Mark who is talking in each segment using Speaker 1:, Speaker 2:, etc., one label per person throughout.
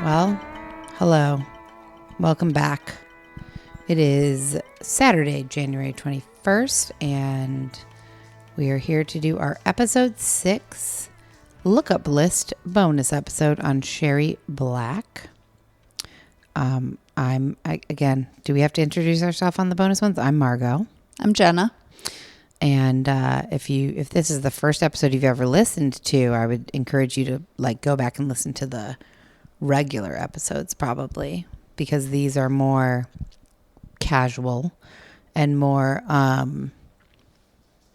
Speaker 1: Well, hello. Welcome back. It is Saturday, January 21st, and we are here to do our episode 6 lookup list bonus episode on Sherry Black. Again, do we have to introduce ourselves on the bonus ones? I'm Margot.
Speaker 2: I'm Jenna.
Speaker 1: And if this is the first episode you've ever listened to, I would encourage you to go back and listen to the regular episodes probably, because these are more casual and more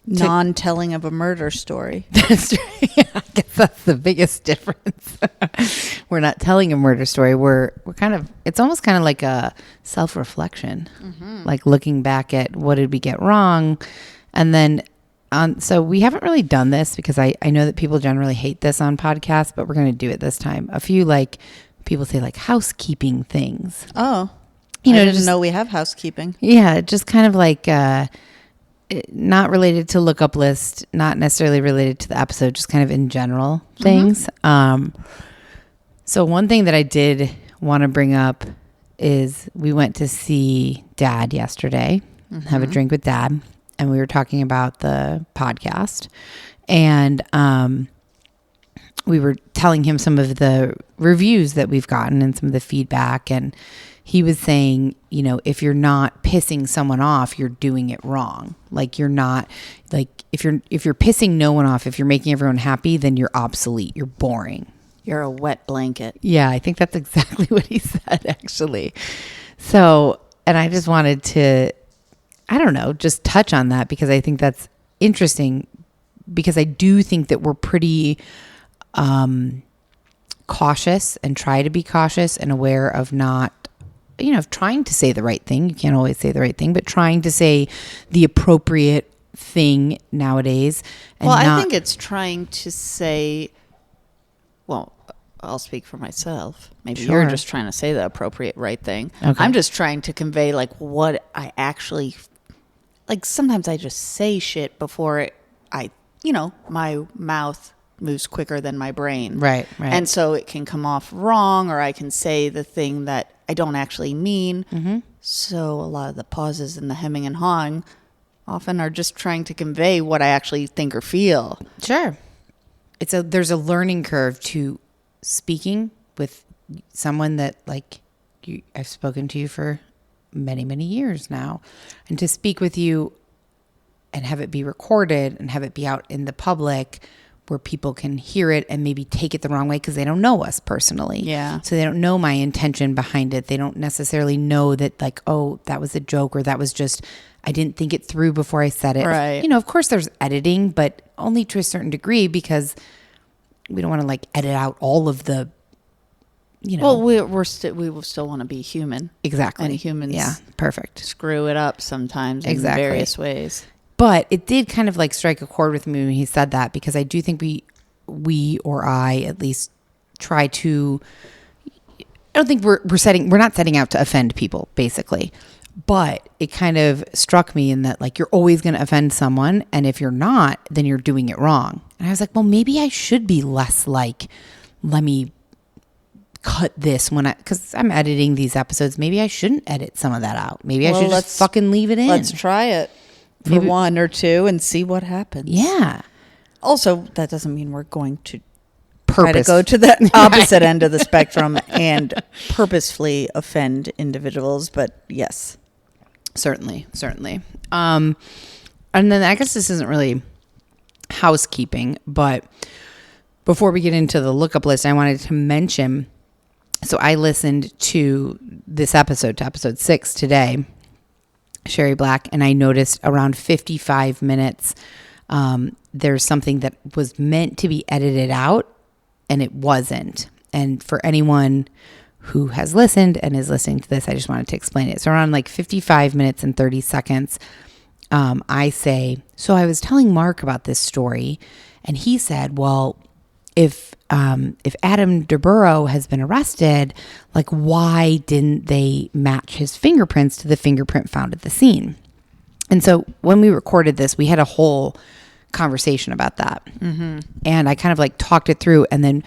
Speaker 2: non-telling of a murder story.
Speaker 1: That's right. I guess that's the biggest difference. We're not telling a murder story. We're kind of, it's almost kind of like a self-reflection, like looking back at what did we get wrong. And then so we haven't really done this because I know that people generally hate this on podcasts, but we're going to do it this time. A few people say housekeeping things.
Speaker 2: Oh, I didn't know we have housekeeping.
Speaker 1: Yeah, just kind of not related to lookup list, not necessarily related to the episode, just kind of in general things. So one thing that I did want to bring up is we went to see Dad yesterday, have a drink with Dad, and we were talking about the podcast, and we were telling him some of the reviews that we've gotten and some of the feedback, and he was saying, if you're not pissing someone off, you're doing it wrong. You're not, if you're pissing no one off, if you're making everyone happy, then you're obsolete. You're boring.
Speaker 2: You're a wet blanket.
Speaker 1: Yeah, I think that's exactly what he said, actually. So, and I just wanted to, just touch on that because I think that's interesting, because I do think that we're pretty cautious and try to be cautious and aware of not, of trying to say the right thing. You can't always say the right thing, but trying to say the appropriate thing nowadays. And
Speaker 2: I think it's trying to say, well, I'll speak for myself. Maybe
Speaker 1: Sure.
Speaker 2: You're just trying to say the appropriate right thing.
Speaker 1: Okay.
Speaker 2: I'm just trying to convey what I actually, sometimes I just say shit before my mouth moves quicker than my brain.
Speaker 1: Right.
Speaker 2: And so it can come off wrong, or I can say the thing that I don't actually mean. So a lot of the pauses and the hemming and hawing often are just trying to convey what I actually think or feel.
Speaker 1: Sure. There's a learning curve to speaking with someone that I've spoken to you for many, many years now, and to speak with you and have it be recorded and have it be out in the public where people can hear it and maybe take it the wrong way because they don't know us personally.
Speaker 2: Yeah.
Speaker 1: So they don't know my intention behind it. They don't necessarily know that that was a joke, or that was just, I didn't think it through before I said it.
Speaker 2: Right.
Speaker 1: Of course there's editing, but only to a certain degree, because we don't want to edit out all of the,
Speaker 2: Well, we will still want to be human.
Speaker 1: Exactly.
Speaker 2: And humans.
Speaker 1: Yeah. Perfect.
Speaker 2: Screw it up sometimes in
Speaker 1: Exactly.
Speaker 2: various ways.
Speaker 1: But it did kind of strike a chord with me when he said that, because I do think we or I at least try to, I don't think we're not setting out to offend people, basically. But it kind of struck me in that you're always going to offend someone, and if you're not, then you're doing it wrong. And I was like, well, maybe I should be less let me cut this because I'm editing these episodes. Maybe I shouldn't edit some of that out. Maybe I should just fucking leave it in.
Speaker 2: Let's try it for one or two and see what happens.
Speaker 1: Yeah.
Speaker 2: Also, that doesn't mean we're going to try to go to the opposite end of the spectrum and purposefully offend individuals. But yes.
Speaker 1: Certainly. And then I guess this isn't really housekeeping, but before we get into the lookup list, I wanted to mention, so I listened to this episode, to episode 6 today, Sherry Black, and I noticed around 55 minutes, there's something that was meant to be edited out and it wasn't. And for anyone who has listened and is listening to this, I just wanted to explain it. So around 55 minutes and 30 seconds, I say, so I was telling Mark about this story, and he said, well, if Adam DeBurrow has been arrested, why didn't they match his fingerprints to the fingerprint found at the scene? And so when we recorded this, we had a whole conversation about that. And I kind of talked it through, and then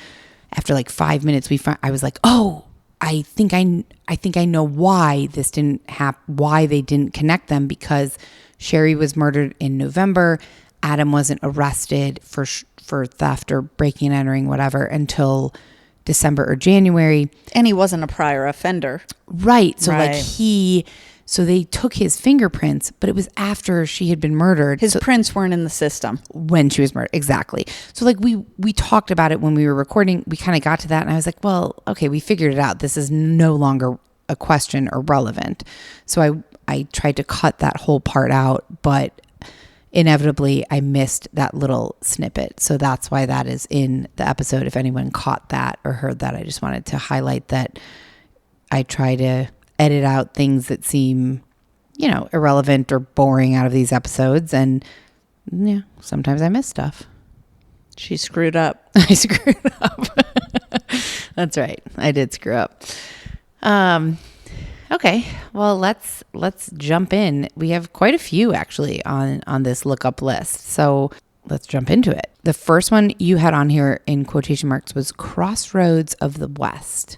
Speaker 1: after 5 minutes, I was like, oh, I think I know why this didn't happen, why they didn't connect them, because Sherry was murdered in November. Adam wasn't arrested for theft or breaking and entering, whatever, until December or January.
Speaker 2: And he wasn't a prior offender.
Speaker 1: Right. So
Speaker 2: Right.
Speaker 1: so they took his fingerprints, but it was after she had been murdered.
Speaker 2: His prints weren't in the system.
Speaker 1: When she was murdered. Exactly. So like we talked about it when we were recording. We kind of got to that and I was like, well, okay, we figured it out. This is no longer a question or relevant. So I tried to cut that whole part out, but inevitably I missed that little snippet. So that's why that is in the episode. If anyone caught that or heard that, I just wanted to highlight that I try to edit out things that seem, irrelevant or boring out of these episodes. And yeah, sometimes I miss stuff.
Speaker 2: She screwed up.
Speaker 1: I screwed up. That's right. I did screw up. Okay. Well, let's jump in. We have quite a few actually on this lookup list. So let's jump into it. The first one you had on here in quotation marks was Crossroads of the West,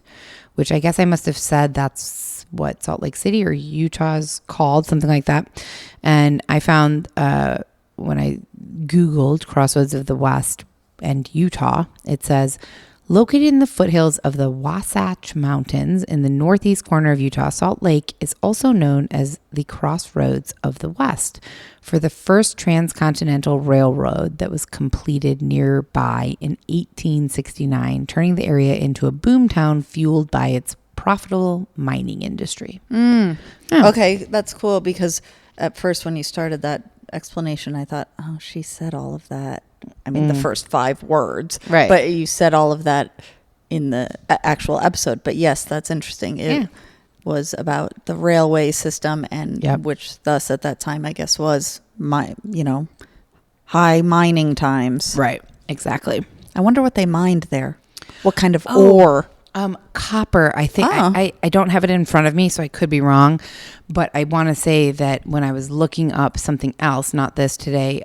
Speaker 1: which I guess I must have said that's what Salt Lake City or Utah's called, something like that. And I found when I Googled Crossroads of the West and Utah, it says, located in the foothills of the Wasatch Mountains in the northeast corner of Utah, Salt Lake is also known as the Crossroads of the West for the first transcontinental railroad that was completed nearby in 1869, turning the area into a boomtown fueled by its profitable mining industry.
Speaker 2: Yeah. Okay, that's cool, because at first when you started that explanation, I thought, oh, she said all of that. I mean, the first 5 words.
Speaker 1: Right.
Speaker 2: But you said all of that in the actual episode. But yes, that's interesting. It was about the railway system, and which thus at that time, I guess, was high mining times.
Speaker 1: Right. Exactly.
Speaker 2: I wonder what they mined there. What kind of ore?
Speaker 1: Copper, I think. I don't have it in front of me, so I could be wrong. But I want to say that when I was looking up something else, not this today,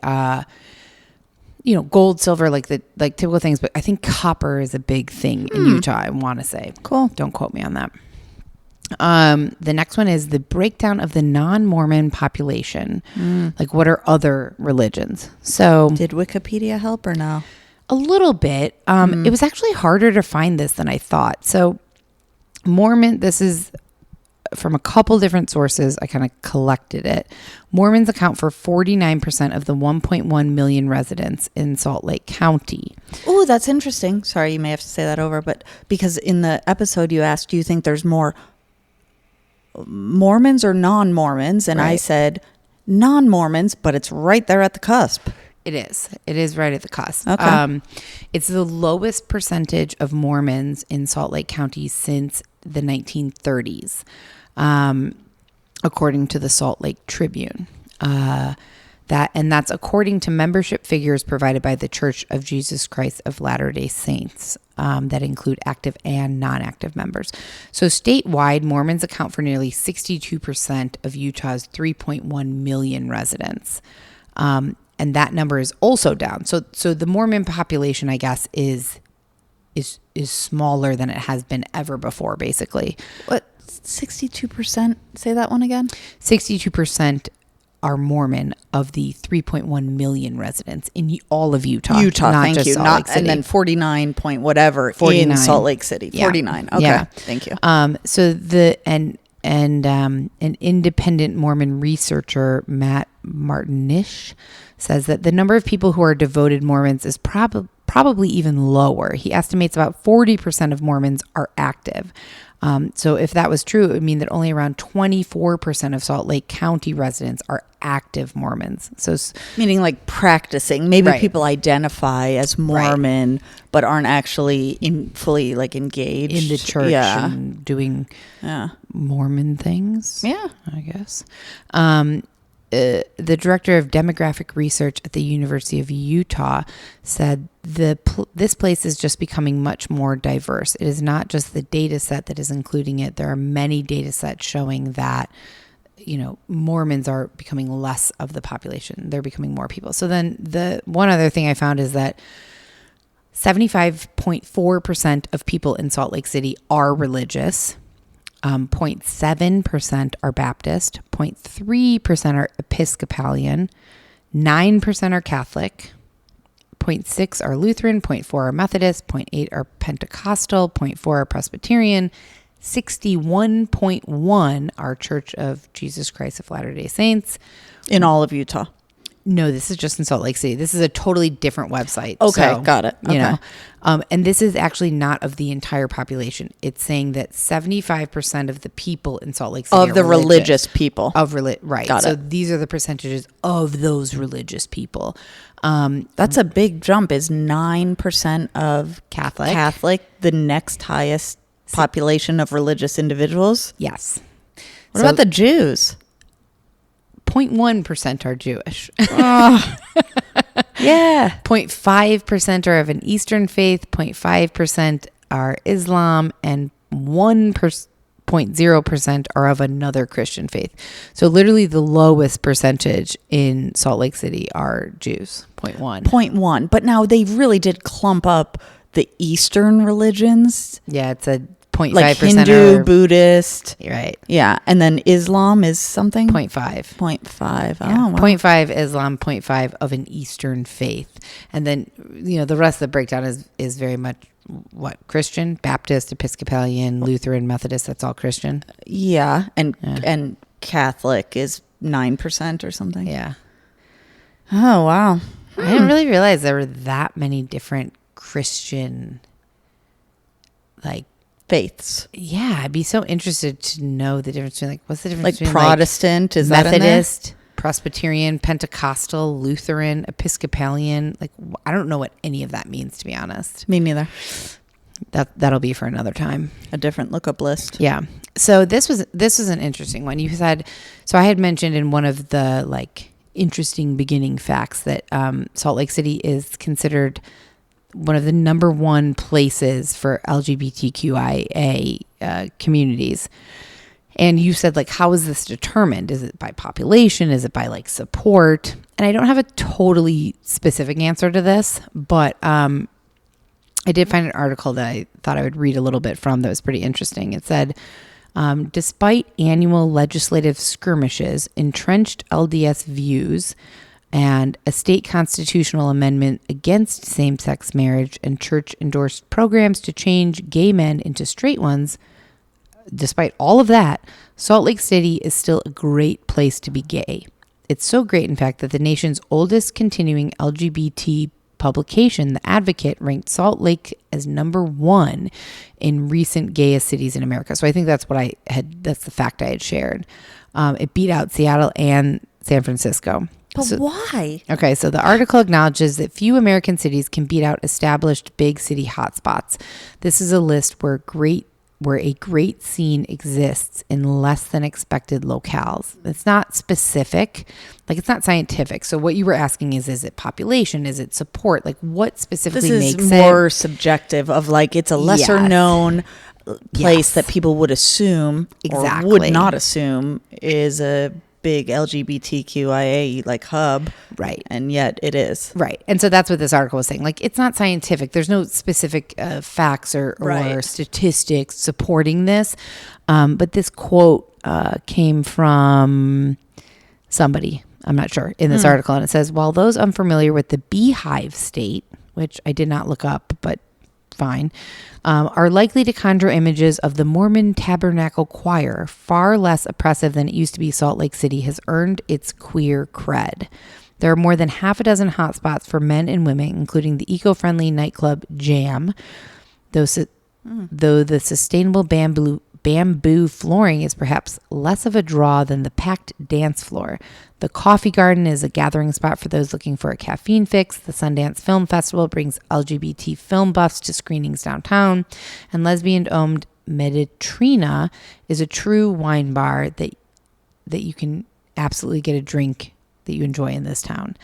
Speaker 1: gold, silver, like typical things, but I think copper is a big thing in Utah, I want to say.
Speaker 2: Cool.
Speaker 1: Don't quote me on that. The next one is the breakdown of the non-Mormon population. Like, what are other religions? So
Speaker 2: did Wikipedia help or no?
Speaker 1: A little bit. It was actually harder to find this than I thought. So Mormon, this is from a couple different sources. I kind of collected it. Mormons account for 49% of the 1.1 million residents in Salt Lake County.
Speaker 2: Oh, that's interesting. Sorry, you may have to say that over, but because in the episode you asked, do you think there's more Mormons or non-Mormons? And I said non-Mormons, but it's right there at the cusp.
Speaker 1: It is. It is right at the cusp.
Speaker 2: Okay.
Speaker 1: It's the lowest percentage of Mormons in Salt Lake County since the 1930s, according to the Salt Lake Tribune. That's according to membership figures provided by the Church of Jesus Christ of Latter-day Saints, that include active and non-active members. So statewide, Mormons account for nearly 62% of Utah's 3.1 million residents. And that number is also down. So the Mormon population, I guess, is smaller than it has been ever before, basically.
Speaker 2: What, 62%? Say that one again.
Speaker 1: 62% are Mormon of the 3.1 million residents in all of Utah.
Speaker 2: Utah,
Speaker 1: not
Speaker 2: thank
Speaker 1: just
Speaker 2: you.
Speaker 1: Salt Lake City.
Speaker 2: And then 49 point whatever
Speaker 1: 49.
Speaker 2: in Salt Lake City.
Speaker 1: Yeah.
Speaker 2: 49. Okay,
Speaker 1: yeah.
Speaker 2: Thank you.
Speaker 1: So an independent Mormon researcher, Matt Martinish, says that the number of people who are devoted Mormons is probably even lower. He estimates about 40% of Mormons are active. So if that was true, it would mean that only around 24% of Salt Lake County residents are active Mormons. So
Speaker 2: meaning like practicing. Maybe people identify as Mormon, but aren't actually fully like engaged
Speaker 1: in the church and doing Mormon things.
Speaker 2: Yeah,
Speaker 1: I guess. The director of demographic research at the University of Utah said this place is just becoming much more diverse. It is not just the data set that is including it. There are many data sets showing that, Mormons are becoming less of the population. They're becoming more people. So then the one other thing I found is that 75.4% of people in Salt Lake City are religious. 0.7% are Baptist, 0.3% are Episcopalian, 9% are Catholic, 0.6 are Lutheran, 0.4 are Methodist, 0.8 are Pentecostal, 0.4 are Presbyterian, 61.1 are Church of Jesus Christ of Latter-day Saints.
Speaker 2: In all of Utah.
Speaker 1: No, this is just in Salt Lake City. This is a totally different website.
Speaker 2: Okay, got it.
Speaker 1: You know, and this is actually not of the entire population. It's saying that 75% of the people in Salt Lake City
Speaker 2: of the religious people.
Speaker 1: Right.
Speaker 2: Got
Speaker 1: so
Speaker 2: it.
Speaker 1: These are the percentages of those religious people.
Speaker 2: That's a big jump. Is 9% of
Speaker 1: Catholic
Speaker 2: the next highest population of religious individuals?
Speaker 1: Yes.
Speaker 2: What about the Jews?
Speaker 1: 0.1% are Jewish.
Speaker 2: Yeah.
Speaker 1: 0.5% are of an Eastern faith, 0.5% are Islam, and 0.0% are of another Christian faith. So literally the lowest percentage in Salt Lake City are Jews, 0.1.
Speaker 2: 0.1. But now they really did clump up the Eastern religions.
Speaker 1: Yeah, it's a 0.5%.
Speaker 2: Like Hindu, Buddhist.
Speaker 1: Right.
Speaker 2: Yeah. And then Islam is something?
Speaker 1: 0.5.
Speaker 2: 0.5.
Speaker 1: Yeah.
Speaker 2: Oh, wow.
Speaker 1: 0.5 Islam, 0.5 of an Eastern faith. And then, you know, the rest of the breakdown is very much what? Christian, Baptist, Episcopalian, Lutheran, Methodist. That's all Christian.
Speaker 2: Yeah. And Catholic is 9% or something.
Speaker 1: Yeah.
Speaker 2: Oh, wow.
Speaker 1: I didn't really realize there were that many different Christian, like,
Speaker 2: faiths.
Speaker 1: yeah, I'd be so interested to know the difference between, like, what's the difference
Speaker 2: Like
Speaker 1: between
Speaker 2: Protestant, is that in there?
Speaker 1: Methodist, Presbyterian, Pentecostal, Lutheran, Episcopalian. Like, I don't know what any of that means, to be honest.
Speaker 2: Me neither.
Speaker 1: That'll be for another time.
Speaker 2: A different lookup list.
Speaker 1: Yeah. So this was an interesting one. You said, so I had mentioned in one of the, like, interesting beginning facts that Salt Lake City is considered one of the number one places for LGBTQIA communities. And you said, like, how is this determined? Is it by population? Is it by, like, support? And I don't have a totally specific answer to this, but I did find an article that I thought I would read a little bit from that was pretty interesting. It said, despite annual legislative skirmishes, entrenched LDS views, and a state constitutional amendment against same-sex marriage and church-endorsed programs to change gay men into straight ones, despite all of that, Salt Lake City is still a great place to be gay. It's so great, in fact, that the nation's oldest continuing LGBT publication, The Advocate, ranked Salt Lake as number 1 in recent gayest cities in America. So I think that's that's the fact I had shared. It beat out Seattle and San Francisco.
Speaker 2: But why?
Speaker 1: Okay, so the article acknowledges that few American cities can beat out established big city hotspots. This is a list where a great scene exists in less than expected locales. It's not specific, like, it's not scientific. So what you were asking is it population? Is it support? Like, what specifically makes it?
Speaker 2: This is more subjective of, like, it's a lesser known place that people would assume or would not assume is a big LGBTQIA, like, hub.
Speaker 1: Right.
Speaker 2: And yet it is.
Speaker 1: Right. And so that's what this article was saying. Like, it's not scientific. There's no specific facts or statistics supporting this. But this quote came from somebody, I'm not sure, in this article. And it says, while those unfamiliar with the Beehive State, which I did not look up, but fine, are likely to conjure images of the Mormon Tabernacle Choir, far less oppressive than it used to be, Salt Lake City has earned its queer cred. There are more than half a dozen hotspots for men and women, including the eco-friendly nightclub Jam, though the sustainable bamboo flooring is perhaps less of a draw than the packed dance floor. The Coffee Garden is a gathering spot for those looking for a caffeine fix. The Sundance Film Festival brings LGBT film buffs to screenings downtown. And lesbian-owned Mediterrina is a true wine bar that you can absolutely get a drink that you enjoy in this town.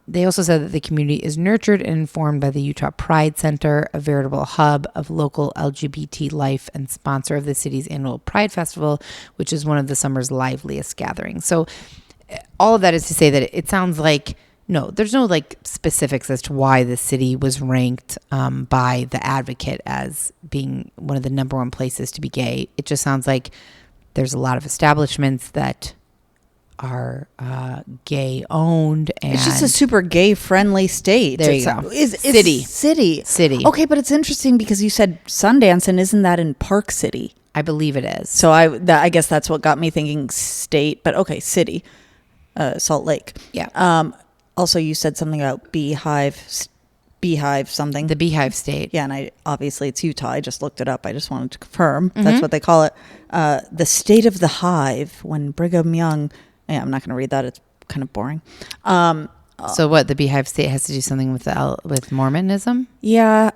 Speaker 1: They also said that the community is nurtured and informed by the Utah Pride Center, a veritable hub of local LGBT life and sponsor of the city's annual Pride Festival, which is one of the summer's liveliest gatherings. So all of that is to say that it sounds like No, there's no like specifics as to why the city was ranked by the Advocate as being one of the number one places to be gay. It just sounds like there's a lot of establishments that are gay owned, and
Speaker 2: it's just a super gay friendly state.
Speaker 1: There you go.
Speaker 2: City. Okay, but it's interesting because you said Sundance, and isn't that in Park City?
Speaker 1: I believe it is.
Speaker 2: So I guess that's what got me thinking state, but okay, city, Salt Lake.
Speaker 1: Yeah.
Speaker 2: Also, you said something about beehive something.
Speaker 1: The Beehive State.
Speaker 2: Yeah, and obviously it's Utah. I just looked it up. I just wanted to confirm. That's what they call it. The state of the hive, when Brigham Young... Yeah, I'm not going to read that. It's kind of boring.
Speaker 1: So what, the Beehive State has to do something with Mormonism?
Speaker 2: Yeah,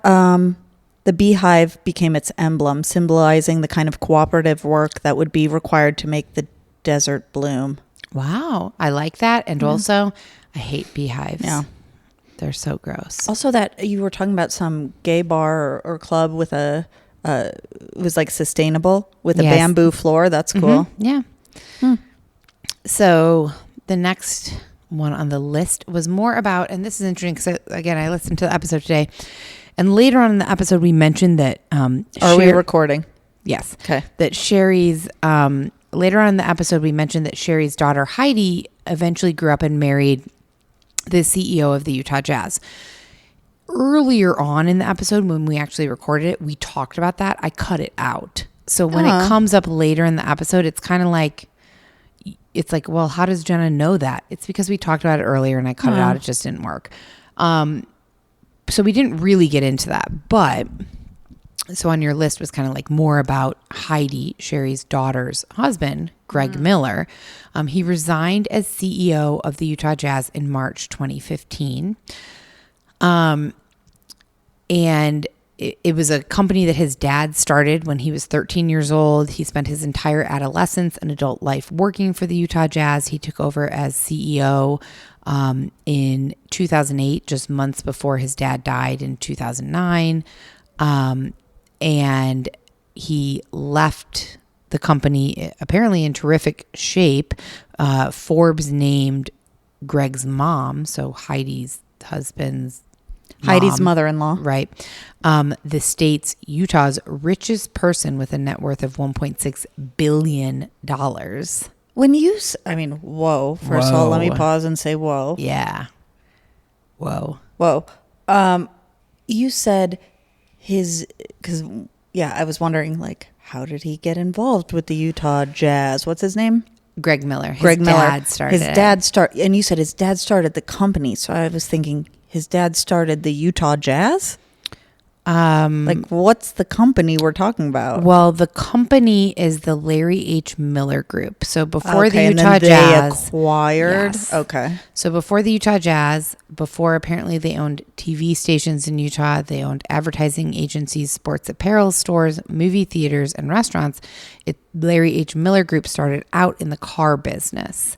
Speaker 2: the beehive became its emblem, symbolizing the kind of cooperative work that would be required to make the desert bloom.
Speaker 1: Wow, I like that. And also, I hate beehives.
Speaker 2: Yeah.
Speaker 1: They're so gross.
Speaker 2: Also, that you were talking about some gay bar or club with it was like sustainable with a bamboo floor. That's cool.
Speaker 1: Yeah. So the next one on the list was more about, and this is interesting because, again, I listened to the episode today, and later on in the episode, we mentioned that...
Speaker 2: Are we recording?
Speaker 1: Yes.
Speaker 2: Okay.
Speaker 1: That Sherry's... later on in the episode, we mentioned that Sherry's daughter, Heidi, eventually grew up and married the CEO of the Utah Jazz. Earlier on in the episode, when we actually recorded it, we talked about that. I cut it out. So when it comes up later in the episode, it's kind of like... It's like, well, how does Jenna know that? It's because we talked about it earlier and I cut it out. It just didn't work. So we didn't really get into that. But so on your list was kind of like more about Heidi, Sherry's daughter's husband, Greg Miller. He resigned as CEO of the Utah Jazz in March 2015. And it was a company that his dad started when he was 13 years old. He spent his entire adolescence and adult life working for the Utah Jazz. He took over as CEO in 2008, just months before his dad died in 2009. And he left the company apparently in terrific shape. Forbes named Greg's mom, so Heidi's husband's
Speaker 2: Heidi's mother-in-law.
Speaker 1: Right. The state's Utah's richest person with a net worth of $1.6 billion.
Speaker 2: When you, whoa. First of all, let me pause and say whoa.
Speaker 1: Yeah. Whoa.
Speaker 2: You said I was wondering, like, how did he get involved with the Utah Jazz? What's his name?
Speaker 1: Greg Miller.
Speaker 2: His
Speaker 1: dad started
Speaker 2: and you said his dad started the company. So I was thinking his dad started the Utah Jazz? Like, what's the company we're talking about?
Speaker 1: Well, the company is the Larry H. Miller Group. So before the
Speaker 2: and
Speaker 1: Utah
Speaker 2: then
Speaker 1: Jazz
Speaker 2: acquired.
Speaker 1: Yes.
Speaker 2: Okay.
Speaker 1: So before the Utah Jazz, before apparently they owned TV stations in Utah, they owned advertising agencies, sports apparel stores, movie theaters, and restaurants. Larry H. Miller Group started out in the car business.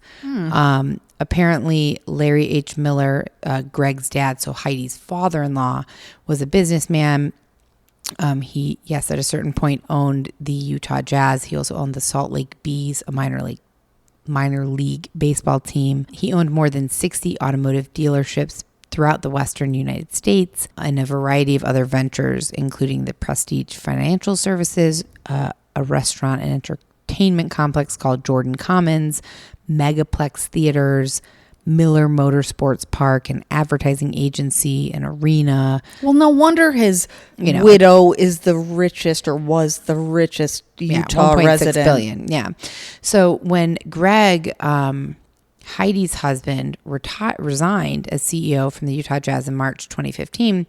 Speaker 1: Apparently, Larry H. Miller, Greg's dad, so Heidi's father-in-law, was a businessman. He, at a certain point, owned the Utah Jazz. He also owned the Salt Lake Bees, a minor league baseball team. He owned more than 60 automotive dealerships throughout the western United States and a variety of other ventures, including the Prestige Financial Services, a restaurant and entertainment complex called Jordan Commons, Megaplex Theaters, Miller Motorsports Park, an advertising agency, an arena.
Speaker 2: Well, no wonder his widow is the richest or was the richest Utah resident.
Speaker 1: $1.6 billion. Yeah. So when Greg, Heidi's husband, resigned as CEO from the Utah Jazz in March 2015,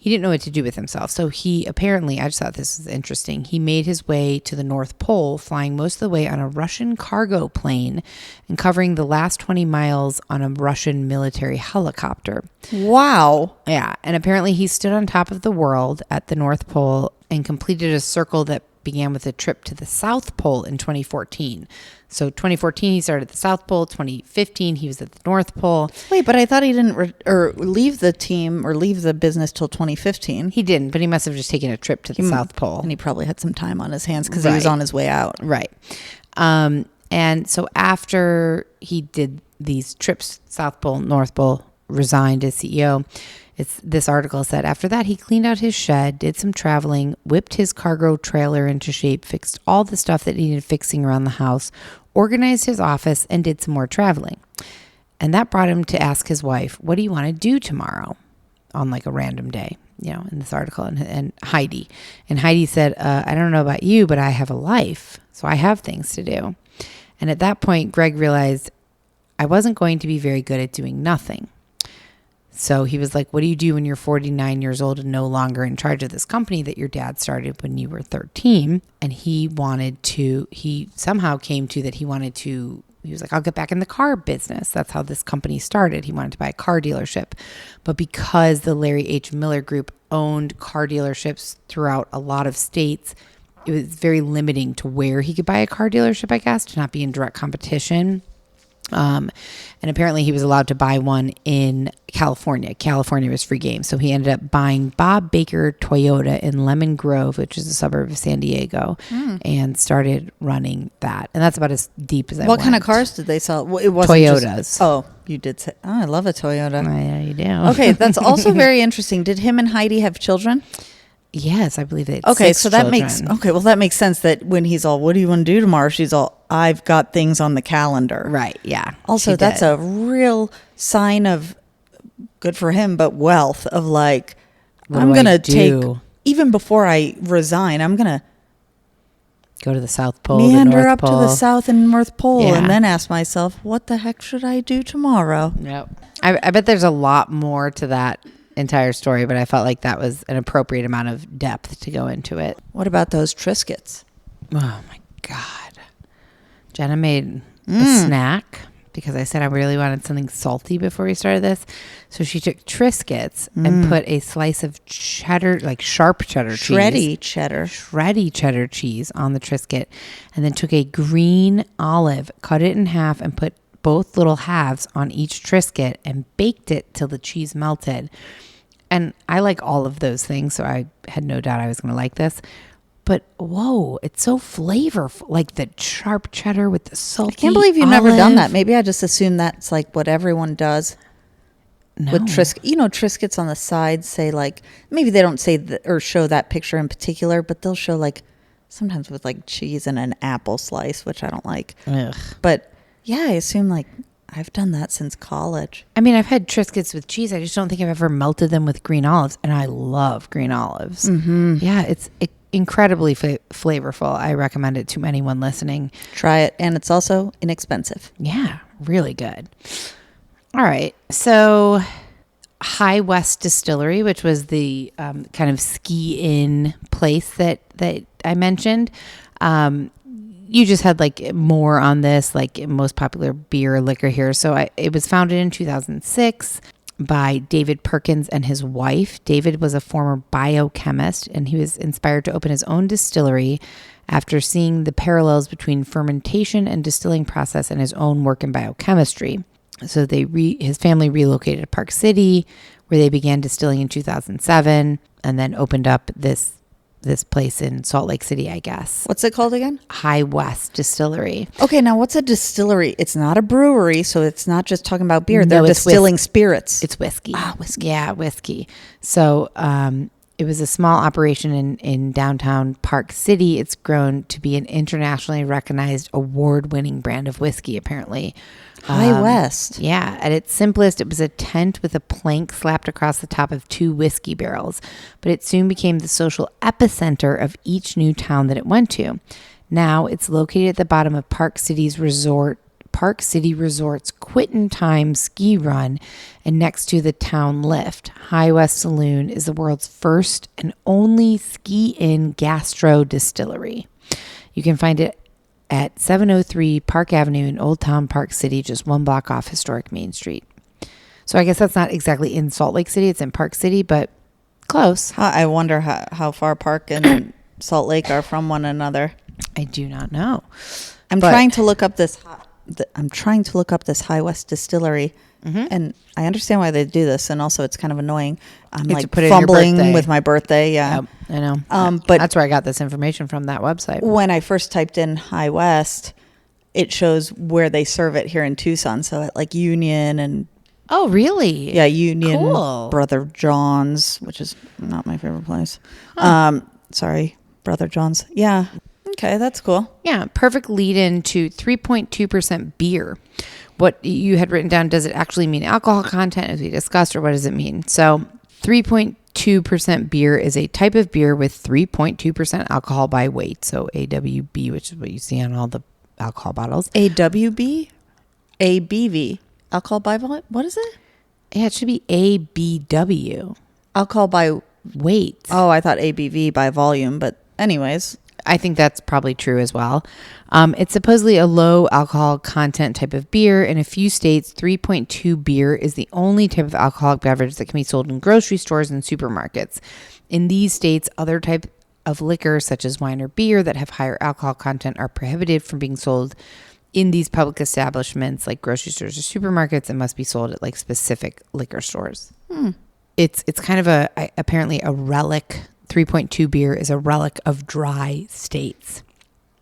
Speaker 1: he didn't know what to do with himself. So he apparently, I just thought this was interesting, he made his way to the North Pole, flying most of the way on a Russian cargo plane and covering the last 20 miles on a Russian military helicopter.
Speaker 2: Wow.
Speaker 1: Yeah. And apparently he stood on top of the world at the North Pole and completed a circle that began with a trip to the South Pole in 2014. So 2014, he started at the South Pole. 2015, he was at the North Pole.
Speaker 2: Wait, but I thought he didn't leave the team or leave the business till 2015.
Speaker 1: He didn't, but he must have just taken a trip to the South Pole.
Speaker 2: And he probably had some time on his hands because he was on his way out.
Speaker 1: Right. And so after he did these trips, South Pole, North Pole, resigned as CEO. This article said, after that, he cleaned out his shed, did some traveling, whipped his cargo trailer into shape, fixed all the stuff that needed fixing around the house, organized his office, and did some more traveling. And that brought him to ask his wife, what do you want to do tomorrow on like a random day, in this article, and Heidi. And Heidi said, I don't know about you, but I have a life, so I have things to do. And at that point, Greg realized I wasn't going to be very good at doing nothing. So he was like, what do you do when you're 49 years old and no longer in charge of this company that your dad started when you were 13? And he somehow came to that he was like, I'll get back in the car business. That's how this company started. He wanted to buy a car dealership. But because the Larry H. Miller Group owned car dealerships throughout a lot of states, it was very limiting to where he could buy a car dealership, I guess, to not be in direct competition. And apparently he was allowed to buy one in California. California was free game. So he ended up buying Bob Baker Toyota in Lemon Grove, which is a suburb of San Diego, and started running that. And that's about as deep as I went.
Speaker 2: What kind of cars did they sell? Well, it wasn't
Speaker 1: Toyotas.
Speaker 2: You did say, I love a Toyota.
Speaker 1: Yeah, you do.
Speaker 2: Okay, that's also very interesting. Did him and Heidi have children?
Speaker 1: Yes, I believe they had
Speaker 2: Okay,
Speaker 1: 6
Speaker 2: so that
Speaker 1: children.
Speaker 2: that makes sense that when he's all, what do you want to do tomorrow? She's all, I've got things on the calendar.
Speaker 1: Right, yeah.
Speaker 2: Also, that's a real sign of, good for him, but wealth of like, I'm going to take, even before I resign, I'm going to
Speaker 1: go to the South Pole,
Speaker 2: meander
Speaker 1: the North
Speaker 2: up
Speaker 1: Pole.
Speaker 2: to the South and North Pole,
Speaker 1: Yeah.
Speaker 2: and then ask myself, what the heck should I do tomorrow?
Speaker 1: Yep. I bet there's a lot more to that entire story, but I felt like that was an appropriate amount of depth to go into it.
Speaker 2: What about those Triscuits?
Speaker 1: Oh my God. Jenna made a snack because I said I really wanted something salty before we started this. So she took Triscuits and put a slice of cheddar, like sharp cheddar
Speaker 2: Shreddy
Speaker 1: cheddar cheese on the Triscuit, and then took a green olive, cut it in half, and put both little halves on each Triscuit and baked it till the cheese melted. And I like all of those things, so I had no doubt I was going to like this. But whoa, it's so flavorful, like the sharp cheddar with the salty.
Speaker 2: I can't believe you've
Speaker 1: olive.
Speaker 2: never done that. Maybe I just assume that's like what everyone does.
Speaker 1: No.
Speaker 2: With Triscuits on the side say like, maybe they don't say or show that picture in particular, but they'll show like sometimes with like cheese and an apple slice, which I don't like.
Speaker 1: Ugh.
Speaker 2: But yeah, I assume like I've done that since college.
Speaker 1: I mean, I've had Triscuits with cheese. I just don't think I've ever melted them with green olives, and I love green olives. Mm-hmm. Yeah, it's incredibly flavorful. I recommend it to anyone listening.
Speaker 2: Try it, and it's also inexpensive.
Speaker 1: Yeah, really good. All right, so High West Distillery, which was the kind of ski-in place that I mentioned. You just had like more on this, like most popular beer or liquor here. So it was founded in 2006 by David Perkins and his wife. David was a former biochemist, and he was inspired to open his own distillery after seeing the parallels between fermentation and distilling process and his own work in biochemistry. So his family relocated to Park City, where they began distilling in 2007, and then opened up this place in Salt Lake City, I guess.
Speaker 2: What's it called again?
Speaker 1: High West Distillery.
Speaker 2: Okay, now what's a distillery? It's not a brewery, so it's not just talking about beer.
Speaker 1: No,
Speaker 2: They're distilling spirits.
Speaker 1: It's whiskey.
Speaker 2: Whiskey.
Speaker 1: Yeah, whiskey. So it was a small operation in downtown Park City. It's grown to be an internationally recognized award-winning brand of whiskey, apparently.
Speaker 2: High West.
Speaker 1: Yeah. At its simplest, it was a tent with a plank slapped across the top of 2 whiskey barrels. But it soon became the social epicenter of each new town that it went to. Now it's located at the bottom of Park City Resort's Quittin' Time ski run and next to the town lift. High West Saloon is the world's first and only ski-in gastro distillery. You can find it at 703 Park Avenue in Old Town Park City, just 1 block off historic Main Street. So I guess that's not exactly in Salt Lake City. It's in Park City, but close.
Speaker 2: I wonder how far Park and Salt Lake are from one another.
Speaker 1: I do not know.
Speaker 2: I'm trying to look up this High West Distillery, and I understand why they do this, and also it's kind of annoying. I'm like fumbling with my birthday. Yeah,
Speaker 1: yep, I know.
Speaker 2: But
Speaker 1: that's where I got this information from, that website.
Speaker 2: When I first typed in High West, it shows where they serve it here in Tucson. So at like Union and
Speaker 1: Oh, really?
Speaker 2: Yeah, Union
Speaker 1: Cool.
Speaker 2: Brother John's, which is not my favorite place. Sorry, Brother John's. Yeah. Okay, that's cool.
Speaker 1: Yeah, perfect lead in to 3.2% beer. What you had written down, does it actually mean alcohol content as we discussed, or what does it mean? So 3.2% beer is a type of beer with 3.2% alcohol by weight. So AWB, which is what you see on all the alcohol bottles.
Speaker 2: AWB? ABV. Alcohol by volume? What is it?
Speaker 1: Yeah, it should be ABW.
Speaker 2: Alcohol by
Speaker 1: Weight.
Speaker 2: Oh, I thought ABV by volume, but anyways.
Speaker 1: I think that's probably true as well. It's supposedly a low alcohol content type of beer. In a few states, 3.2 beer is the only type of alcoholic beverage that can be sold in grocery stores and supermarkets. In these states, other types of liquor, such as wine or beer, that have higher alcohol content are prohibited from being sold in these public establishments like grocery stores or supermarkets, and must be sold at like specific liquor stores. It's kind of apparently a relic. 3.2 beer is a relic of dry states.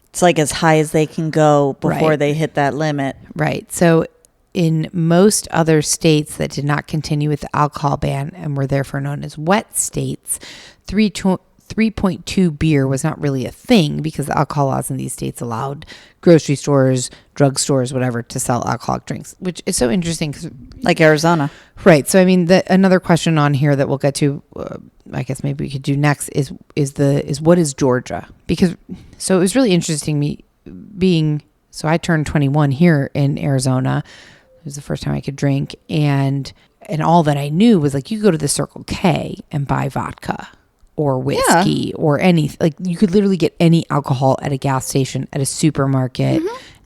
Speaker 2: It's like as high as they can go before they hit that limit. Right.
Speaker 1: So in most other states that did not continue with the alcohol ban and were therefore known as wet states, 3.2 beer was not really a thing because the alcohol laws in these states allowed grocery stores, drugstores, whatever, to sell alcoholic drinks, which is so interesting.
Speaker 2: Like Arizona.
Speaker 1: Right. So, I mean, another question on here that we'll get to, I guess maybe we could do next is what is Georgia? Because, so it was really interesting so I turned 21 here in Arizona. It was the first time I could drink. And all that I knew was like, you go to the Circle K and buy vodka or whiskey or anything. Like you could literally get any alcohol at a gas station, at a supermarket,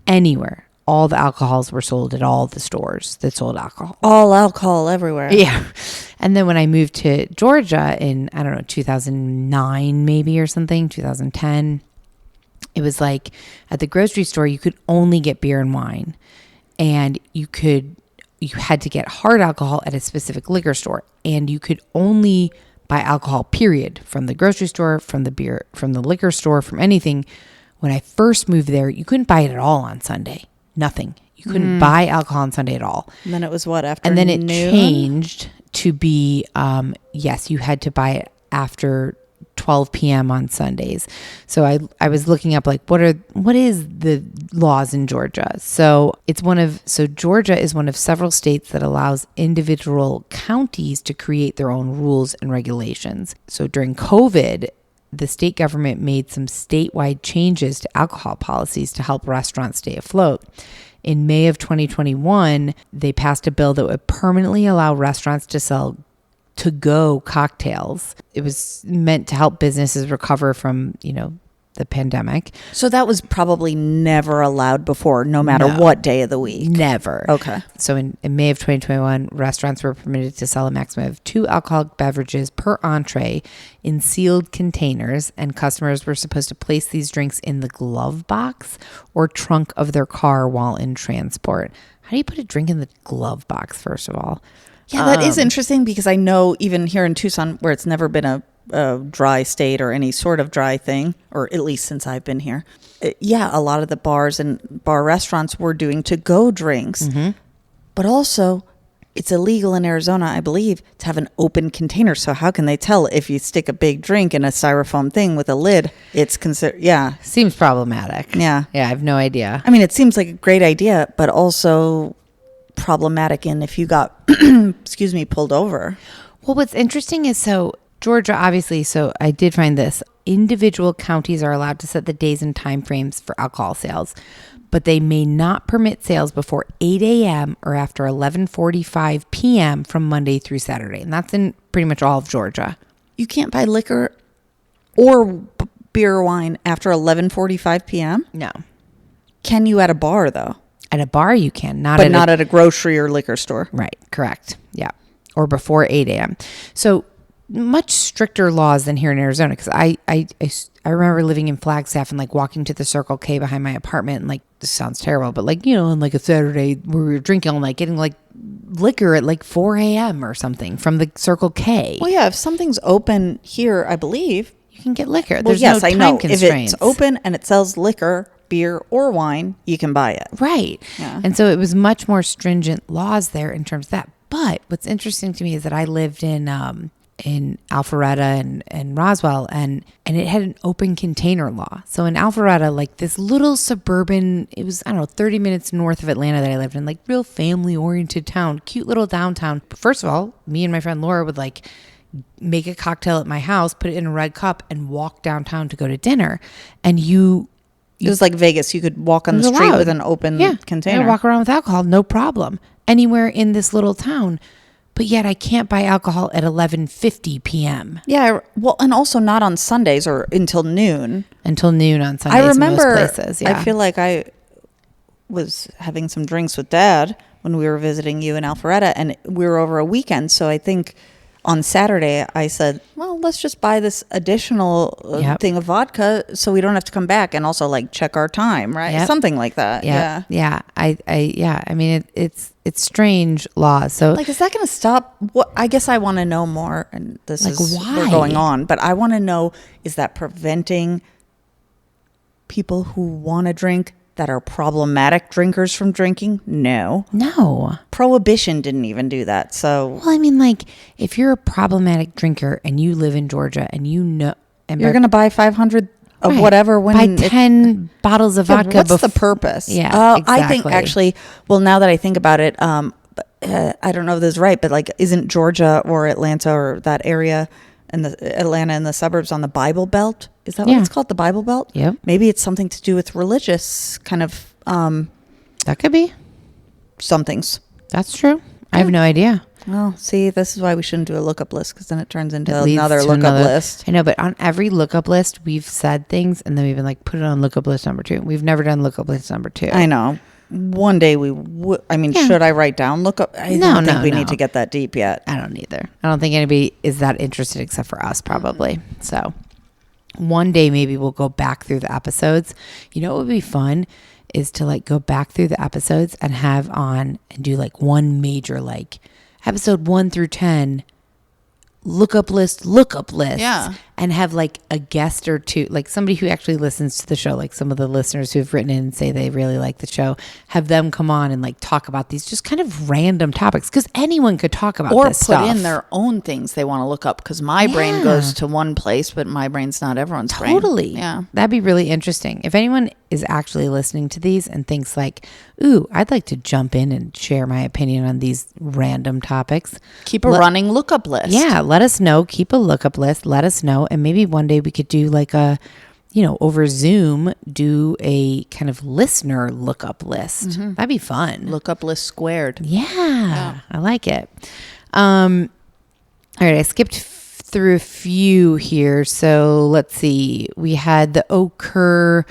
Speaker 1: anywhere. All the alcohols were sold at all the stores that sold alcohol.
Speaker 2: All alcohol everywhere.
Speaker 1: Yeah. And then when I moved to Georgia in, 2009 maybe or something, 2010, it was like at the grocery store, you could only get beer and wine. And you had to get hard alcohol at a specific liquor store. And you could only buy alcohol, period, from the grocery store, from the beer, from the liquor store, from anything. When I first moved there, you couldn't buy it at all on Sunday. Nothing. You couldn't buy alcohol on Sunday at all.
Speaker 2: And then it was what, after
Speaker 1: And then it
Speaker 2: noon?
Speaker 1: changed to be, yes, you had to buy it after 12 p.m. on Sundays. So I was looking up like what is the laws in Georgia? So Georgia is one of several states that allows individual counties to create their own rules and regulations. So during COVID, the state government made some statewide changes to alcohol policies to help restaurants stay afloat. In May of 2021, they passed a bill that would permanently allow restaurants to sell to-go cocktails. It was meant to help businesses recover from, the pandemic.
Speaker 2: So that was probably never allowed before, no matter what day of the week.
Speaker 1: Never.
Speaker 2: Okay.
Speaker 1: So in May of 2021, restaurants were permitted to sell a maximum of 2 alcoholic beverages per entree in sealed containers, and customers were supposed to place these drinks in the glove box or trunk of their car while in transport. How do you put a drink in the glove box, first of all?
Speaker 2: Yeah, that is interesting because I know even here in Tucson, where it's never been a dry state or any sort of dry thing, or at least since I've been here, a lot of the bars and bar restaurants were doing to-go drinks. But also, it's illegal in Arizona, I believe, to have an open container. So how can they tell if you stick a big drink in a styrofoam thing with a lid? It's considered,
Speaker 1: Seems problematic.
Speaker 2: Yeah.
Speaker 1: Yeah, I have no idea.
Speaker 2: I mean, it seems like a great idea, but also problematic in if you got pulled over.
Speaker 1: Well, what's interesting is Georgia, obviously, so I did find this. Individual counties are allowed to set the days and time frames for alcohol sales, but they may not permit sales before 8 a.m. or after 11:45 p.m. from Monday through Saturday. And that's in pretty much all of Georgia.
Speaker 2: You can't buy liquor or beer or wine after 11:45 p.m.?
Speaker 1: No.
Speaker 2: Can you at a bar, though?
Speaker 1: At a bar you can, not
Speaker 2: at a grocery or liquor store.
Speaker 1: Right, correct. Yeah. Or before 8 a.m. So much stricter laws than here in Arizona, because I remember living in Flagstaff and like walking to the Circle K behind my apartment, and like, this sounds terrible, but like, on like a Saturday where we were drinking all night, getting like liquor at like 4 a.m. or something from the Circle K.
Speaker 2: Well, yeah, if something's open here, I believe
Speaker 1: you can get liquor.
Speaker 2: Well,
Speaker 1: There's
Speaker 2: yes,
Speaker 1: no
Speaker 2: I
Speaker 1: time
Speaker 2: know.
Speaker 1: constraints.
Speaker 2: If it's open and it sells liquor, beer or wine, you can buy it.
Speaker 1: Right.
Speaker 2: Yeah.
Speaker 1: And so it was much more stringent laws there in terms of that. But what's interesting to me is that I lived in Alpharetta and Roswell, and it had an open container law. So in Alpharetta, like this little suburban, it was, I don't know, 30 minutes north of Atlanta that I lived in, like real family oriented town, cute little downtown. But first of all, me and my friend Laura would like make a cocktail at my house, put it in a red cup, and walk downtown to go to dinner. And it
Speaker 2: was like Vegas. You could walk on the street
Speaker 1: allowed.
Speaker 2: with an open container.
Speaker 1: I walk around with alcohol, no problem, anywhere in this little town. But yet I can't buy alcohol at 11:50 p.m.
Speaker 2: Yeah, well, and also not on Sundays or until noon.
Speaker 1: Until noon on Sundays.
Speaker 2: I remember.
Speaker 1: In most places, yeah.
Speaker 2: I feel like I was having some drinks with Dad when we were visiting you in Alpharetta, and we were over a weekend. So I think on Saturday I said, "Well, let's just buy this additional thing of vodka, so we don't have to come back, and also like check our time, right?
Speaker 1: Yep.
Speaker 2: Something like that."
Speaker 1: Yeah. I mean, it's strange law. So
Speaker 2: like, is that going to stop? What I guess I want to know more, and this
Speaker 1: like,
Speaker 2: is
Speaker 1: why?
Speaker 2: we're going on, but I want to know: is that preventing people who want to drink that are problematic drinkers from drinking? No. Prohibition didn't even do that. So,
Speaker 1: well, I mean, like, if you're a problematic drinker and you live in Georgia and and
Speaker 2: you're going to buy 500 of whatever when
Speaker 1: buy 10 bottles of vodka.
Speaker 2: What's the purpose?
Speaker 1: Yeah, exactly.
Speaker 2: I think actually, well, now that I think about it, I don't know if this is right, but like, isn't Georgia or Atlanta or that area and Atlanta and the suburbs on the Bible Belt? Is that what it's called? The Bible Belt?
Speaker 1: Yep.
Speaker 2: Maybe it's something to do with religious kind of
Speaker 1: that could be
Speaker 2: somethings.
Speaker 1: That's true. I have no idea.
Speaker 2: Well, see, this is why we shouldn't do a lookup list, because then it turns into another lookup list.
Speaker 1: I know, but on every lookup list, we've said things and then we've been like, put it on lookup list number 2. We've never done lookup list number 2.
Speaker 2: I know. One day we would. I mean, should I write down lookup? I don't think we need to get that deep yet.
Speaker 1: I don't either. I don't think anybody is that interested except for us, probably. Mm-hmm. So one day maybe we'll go back through the episodes. You know what would be fun is to like go back through the episodes and have on and do like one major, like episode 1 through 10 lookup list, and have like a guest or two, like somebody who actually listens to the show, like some of the listeners who've written in and say they really like the show, have them come on and like talk about these just kind of random topics, because anyone could talk about
Speaker 2: or
Speaker 1: this
Speaker 2: put
Speaker 1: stuff.
Speaker 2: in their own things they want to look up, because my brain goes to one place, but my brain's not everyone's brain.
Speaker 1: Totally.
Speaker 2: Yeah,
Speaker 1: that'd be really interesting if anyone is actually listening to these and thinks like, ooh, I'd like to jump in and share my opinion on these random topics.
Speaker 2: Keep a running lookup list.
Speaker 1: Yeah, let us know. Keep a lookup list. Let us know. And maybe one day we could do like a, over Zoom, do a kind of listener lookup list. Mm-hmm. That'd be fun.
Speaker 2: Lookup list squared.
Speaker 1: Yeah, I like it. All right, I skipped through a few here. So let's see. We had the Okur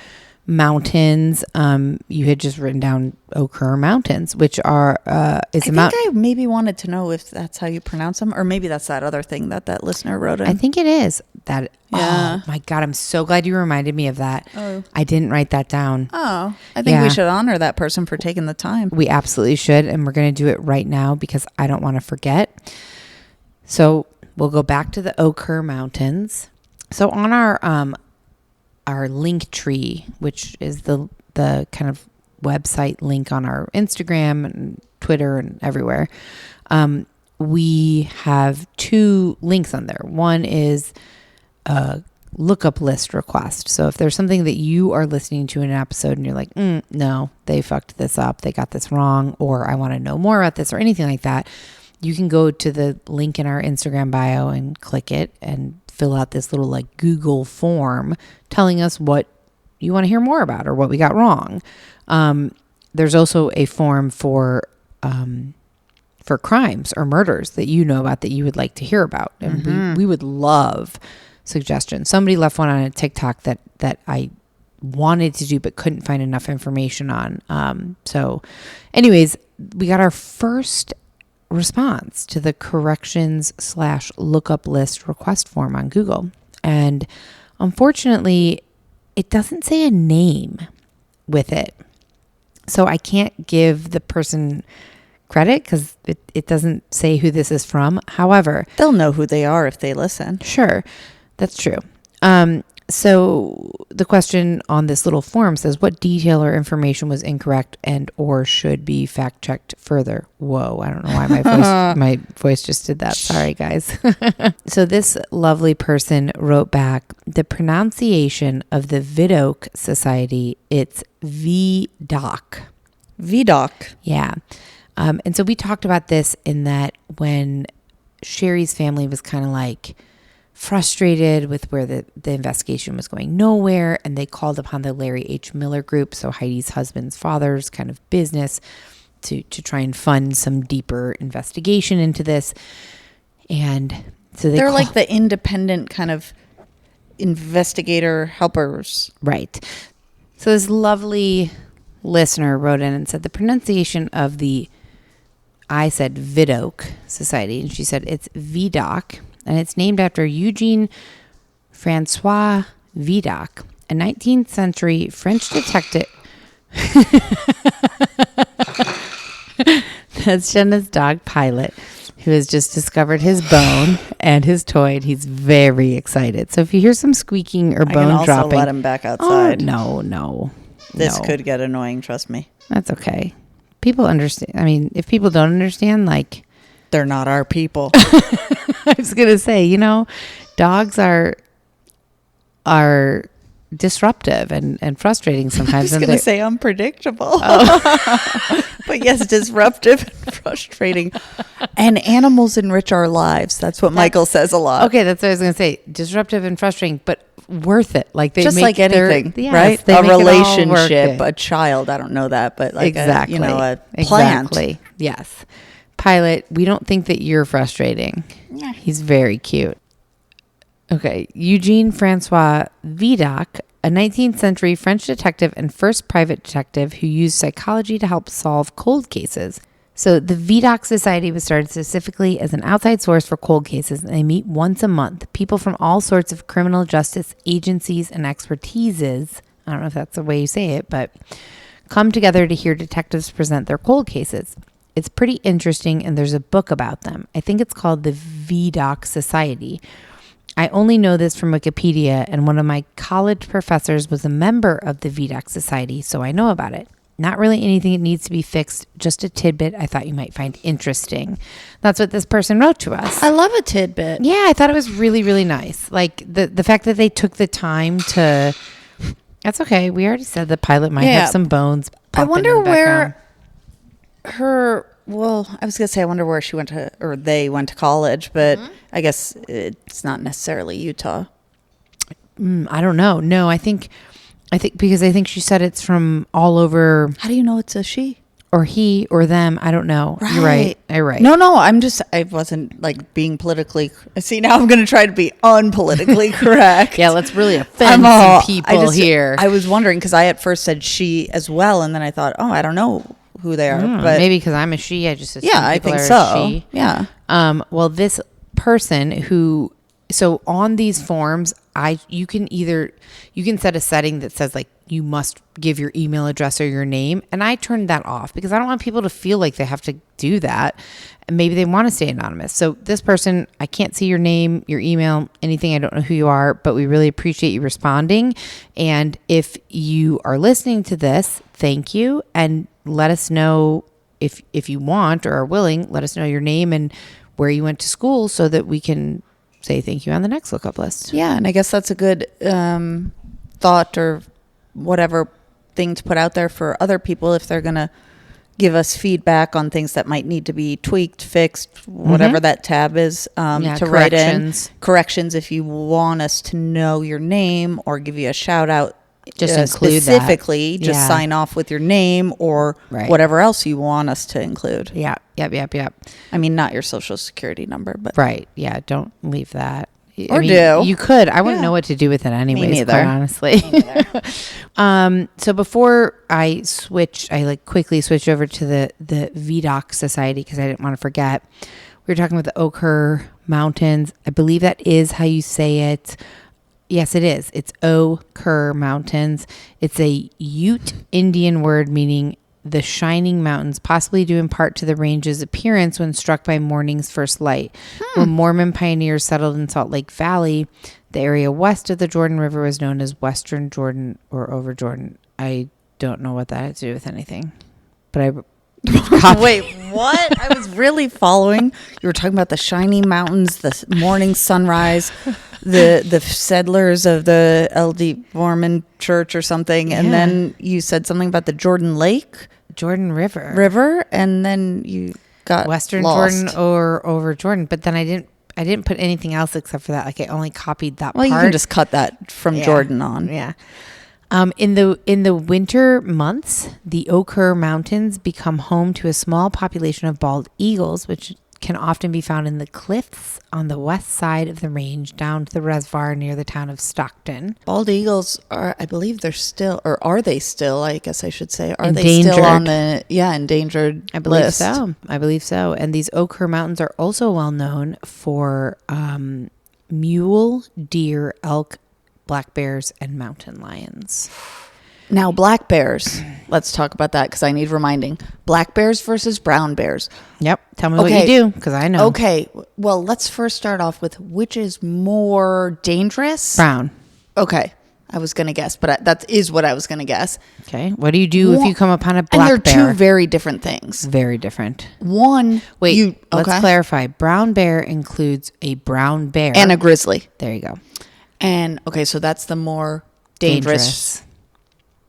Speaker 1: Mountains. You had just written down Okur Mountains, which are
Speaker 2: I think I maybe wanted to know if that's how you pronounce them, or maybe that's that other thing that listener wrote in.
Speaker 1: I think it is that.
Speaker 2: Yeah.
Speaker 1: Oh my God, I'm so glad you reminded me of that.
Speaker 2: Oh.
Speaker 1: I didn't write that down.
Speaker 2: Oh, I think we should honor that person for taking the time.
Speaker 1: We absolutely should, and we're going to do it right now because I don't want to forget. So we'll go back to the Okur Mountains. So on our link tree, which is the kind of website link on our Instagram and Twitter and everywhere, we have 2 links on there. One is a lookup list request. So if there's something that you are listening to in an episode and you're like, no, they fucked this up, they got this wrong, or I want to know more about this or anything like that, you can go to the link in our Instagram bio and click it and fill out this little like Google form telling us what you want to hear more about or what we got wrong. There's also a form for crimes or murders that you know about that you would like to hear about. And we would love suggestions. Somebody left one on a TikTok that I wanted to do but couldn't find enough information on. So anyways, we got our first response to the corrections/lookup list request form on Google. And unfortunately, it doesn't say a name with it. So I can't give the person credit because it doesn't say who this is from. However,
Speaker 2: they'll know who they are if they listen.
Speaker 1: Sure. That's true. So the question on this little form says, what detail or information was incorrect and or should be fact checked further? Whoa, I don't know why my voice just did that. Sorry, guys. So this lovely person wrote back, the pronunciation of the Vidocq Society, it's VDOC.
Speaker 2: VDOC.
Speaker 1: Yeah. And so we talked about this in that when Sherry's family was kind of like frustrated with where the investigation was going nowhere, and they called upon the Larry H. Miller Group, so Heidi's husband's father's kind of business, to try and fund some deeper investigation into this. And so they're
Speaker 2: like the independent kind of investigator helpers.
Speaker 1: Right. So this lovely listener wrote in and said the pronunciation of I said Vidocq Society, and she said it's VDOC, and it's named after Eugene Francois Vidocq, a 19th century French detective. That's Jenna's dog Pilot, who has just discovered his bone and his toy, and he's very excited. So if you hear some squeaking or bone dropping,
Speaker 2: also let him back outside.
Speaker 1: Oh, no.
Speaker 2: This could get annoying, trust me.
Speaker 1: That's okay. People understand. I mean, if people don't understand, like,
Speaker 2: they're not our people.
Speaker 1: I was going to say, dogs are disruptive and frustrating sometimes.
Speaker 2: I was going to say unpredictable. Oh. But yes, disruptive and frustrating. And animals enrich our lives. That's what Michael says a lot.
Speaker 1: Okay, that's what I was going to say. Disruptive and frustrating, but worth it. Like they
Speaker 2: just
Speaker 1: make
Speaker 2: like anything, right? A relationship, a child. I don't know that, but like
Speaker 1: exactly.
Speaker 2: a plant.
Speaker 1: Exactly. Yes. Pilot, we don't think that you're frustrating.
Speaker 2: Yeah.
Speaker 1: He's very cute. Okay. Eugene Francois Vidocq, a 19th century French detective and first private detective who used psychology to help solve cold cases. So the VDOC Society was started specifically as an outside source for cold cases, and they meet once a month. People from all sorts of criminal justice agencies and expertises, I don't know if that's the way you say it, but come together to hear detectives present their cold cases. It's pretty interesting, and there's a book about them. I think it's called the VDOC Society. I only know this from Wikipedia, and one of my college professors was a member of the VDOC Society, so I know about it. Not really anything that needs to be fixed, just a tidbit I thought you might find interesting. That's what this person wrote to us.
Speaker 2: I love a tidbit.
Speaker 1: Yeah, I thought it was really, really nice. Like the fact that they took the time to... That's okay. We already said the Pilot might have some bones.
Speaker 2: I wonder where I was going to say, I wonder where she went to, or they went to college, but I guess it's not necessarily Utah.
Speaker 1: I don't know. No, I think because I think she said it's from all over.
Speaker 2: How do you know it's a she?
Speaker 1: Or he or them. I don't know. Right. You're right. You're right.
Speaker 2: No, I wasn't like being politically. See, now I'm going to try to be unpolitically correct.
Speaker 1: Yeah, let's really offend some people here.
Speaker 2: I was wondering because I at first said she as well, and then I thought, I don't know who they are. But
Speaker 1: maybe because I'm a she, I just assume
Speaker 2: I think so. She.
Speaker 1: Yeah. Well, this person who, so on these forms, you can set a setting that says like you must give your email address or your name, and I turned that off because I don't want people to feel like they have to do that, and maybe they want to stay anonymous. So this person, I can't see your name, your email, anything. I don't know who you are, but we really appreciate you responding. And if you are listening to this, thank you, and let us know if you want or are willing. Let us know your name and where you went to school so that we can say thank you on the next lookup list.
Speaker 2: Yeah, and I guess that's a good thought or whatever thing to put out there for other people if they're going to give us feedback on things that might need to be tweaked, fixed, whatever that tab is, to write in. Corrections if you want us to know your name or give you a shout out.
Speaker 1: Just include
Speaker 2: specifically,
Speaker 1: that.
Speaker 2: Just sign off with your name or whatever else you want us to include.
Speaker 1: Yeah. Yep.
Speaker 2: I mean, not your social security number, but
Speaker 1: right. Yeah. Don't leave that.
Speaker 2: Or do.
Speaker 1: You could. I wouldn't know what to do with it anyways. Me neither. Quite honestly. Me neither. So before I quickly switch over to the VDOC Society because I didn't want to forget. We were talking about the Oquirrh Mountains. I believe that is how you say it. Yes, it is. It's Oquirrh Mountains. It's a Ute Indian word meaning the shining mountains, possibly due in part to the range's appearance when struck by morning's first light. When Mormon pioneers settled in Salt Lake Valley, the area west of the Jordan River was known as Western Jordan or over Jordan. I don't know what that has to do with anything, but I
Speaker 2: Wait, what? I was really following. You were talking about the shiny mountains, the morning sunrise, the settlers of the LD Mormon church or something, and then you said something about the Jordan River, and then you got
Speaker 1: Western
Speaker 2: lost.
Speaker 1: Jordan or over Jordan, but then I didn't put anything else except for that. Like I only copied that part.
Speaker 2: Well, you can just cut that from Jordan on.
Speaker 1: Yeah. In the winter months, the Oquirrh Mountains become home to a small population of bald eagles, which can often be found in the cliffs on the west side of the range down to the reservoir near the town of Stockton.
Speaker 2: Bald eagles are, I believe they're still, or are they still, I guess I should say, are they
Speaker 1: Endangered.
Speaker 2: still on the, endangered
Speaker 1: I believe
Speaker 2: list?
Speaker 1: so. I believe so. And these Oquirrh Mountains are also well known for mule, deer, elk, black bears, and mountain lions.
Speaker 2: Now, black bears. Let's talk about that because I need reminding. Black bears versus brown bears.
Speaker 1: Yep. Tell me what you do because I know.
Speaker 2: Okay. Well, let's first start off with which is more dangerous?
Speaker 1: Brown.
Speaker 2: Okay. I was going to guess, but that is what I was going to guess.
Speaker 1: Okay. What do you do if you come upon a black bear?
Speaker 2: And they're two very different things.
Speaker 1: Very different.
Speaker 2: One.
Speaker 1: Wait, let's clarify. Brown bear includes a brown bear.
Speaker 2: And a grizzly.
Speaker 1: There you go.
Speaker 2: And, okay, so that's the more dangerous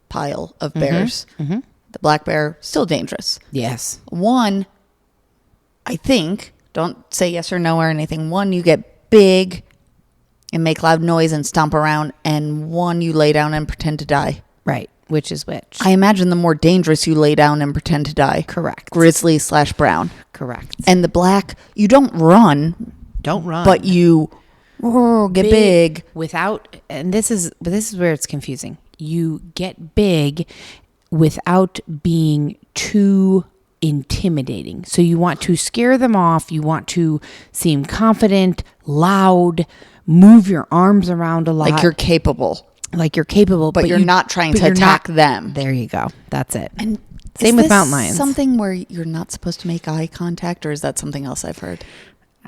Speaker 2: pile of bears. Mm-hmm. The black bear, still dangerous.
Speaker 1: Yes.
Speaker 2: One, I think, don't say yes or no or anything. One, you get big and make loud noise and stomp around. And one, you lay down and pretend to die.
Speaker 1: Right. Which is which?
Speaker 2: I imagine the more dangerous you lay down and pretend to die.
Speaker 1: Correct.
Speaker 2: Grizzly/brown.
Speaker 1: Correct.
Speaker 2: And the black, you don't run.
Speaker 1: Don't run.
Speaker 2: But you get big.
Speaker 1: Without, and this is where it's confusing. You get big without being too intimidating. So you want to scare them off. You want to seem confident, loud, move your arms around a lot.
Speaker 2: Like you're capable.
Speaker 1: But
Speaker 2: you're not trying to attack them.
Speaker 1: There you go. That's it.
Speaker 2: And
Speaker 1: same with mountain lions.
Speaker 2: Something where you're not supposed to make eye contact, or is that something else I've heard?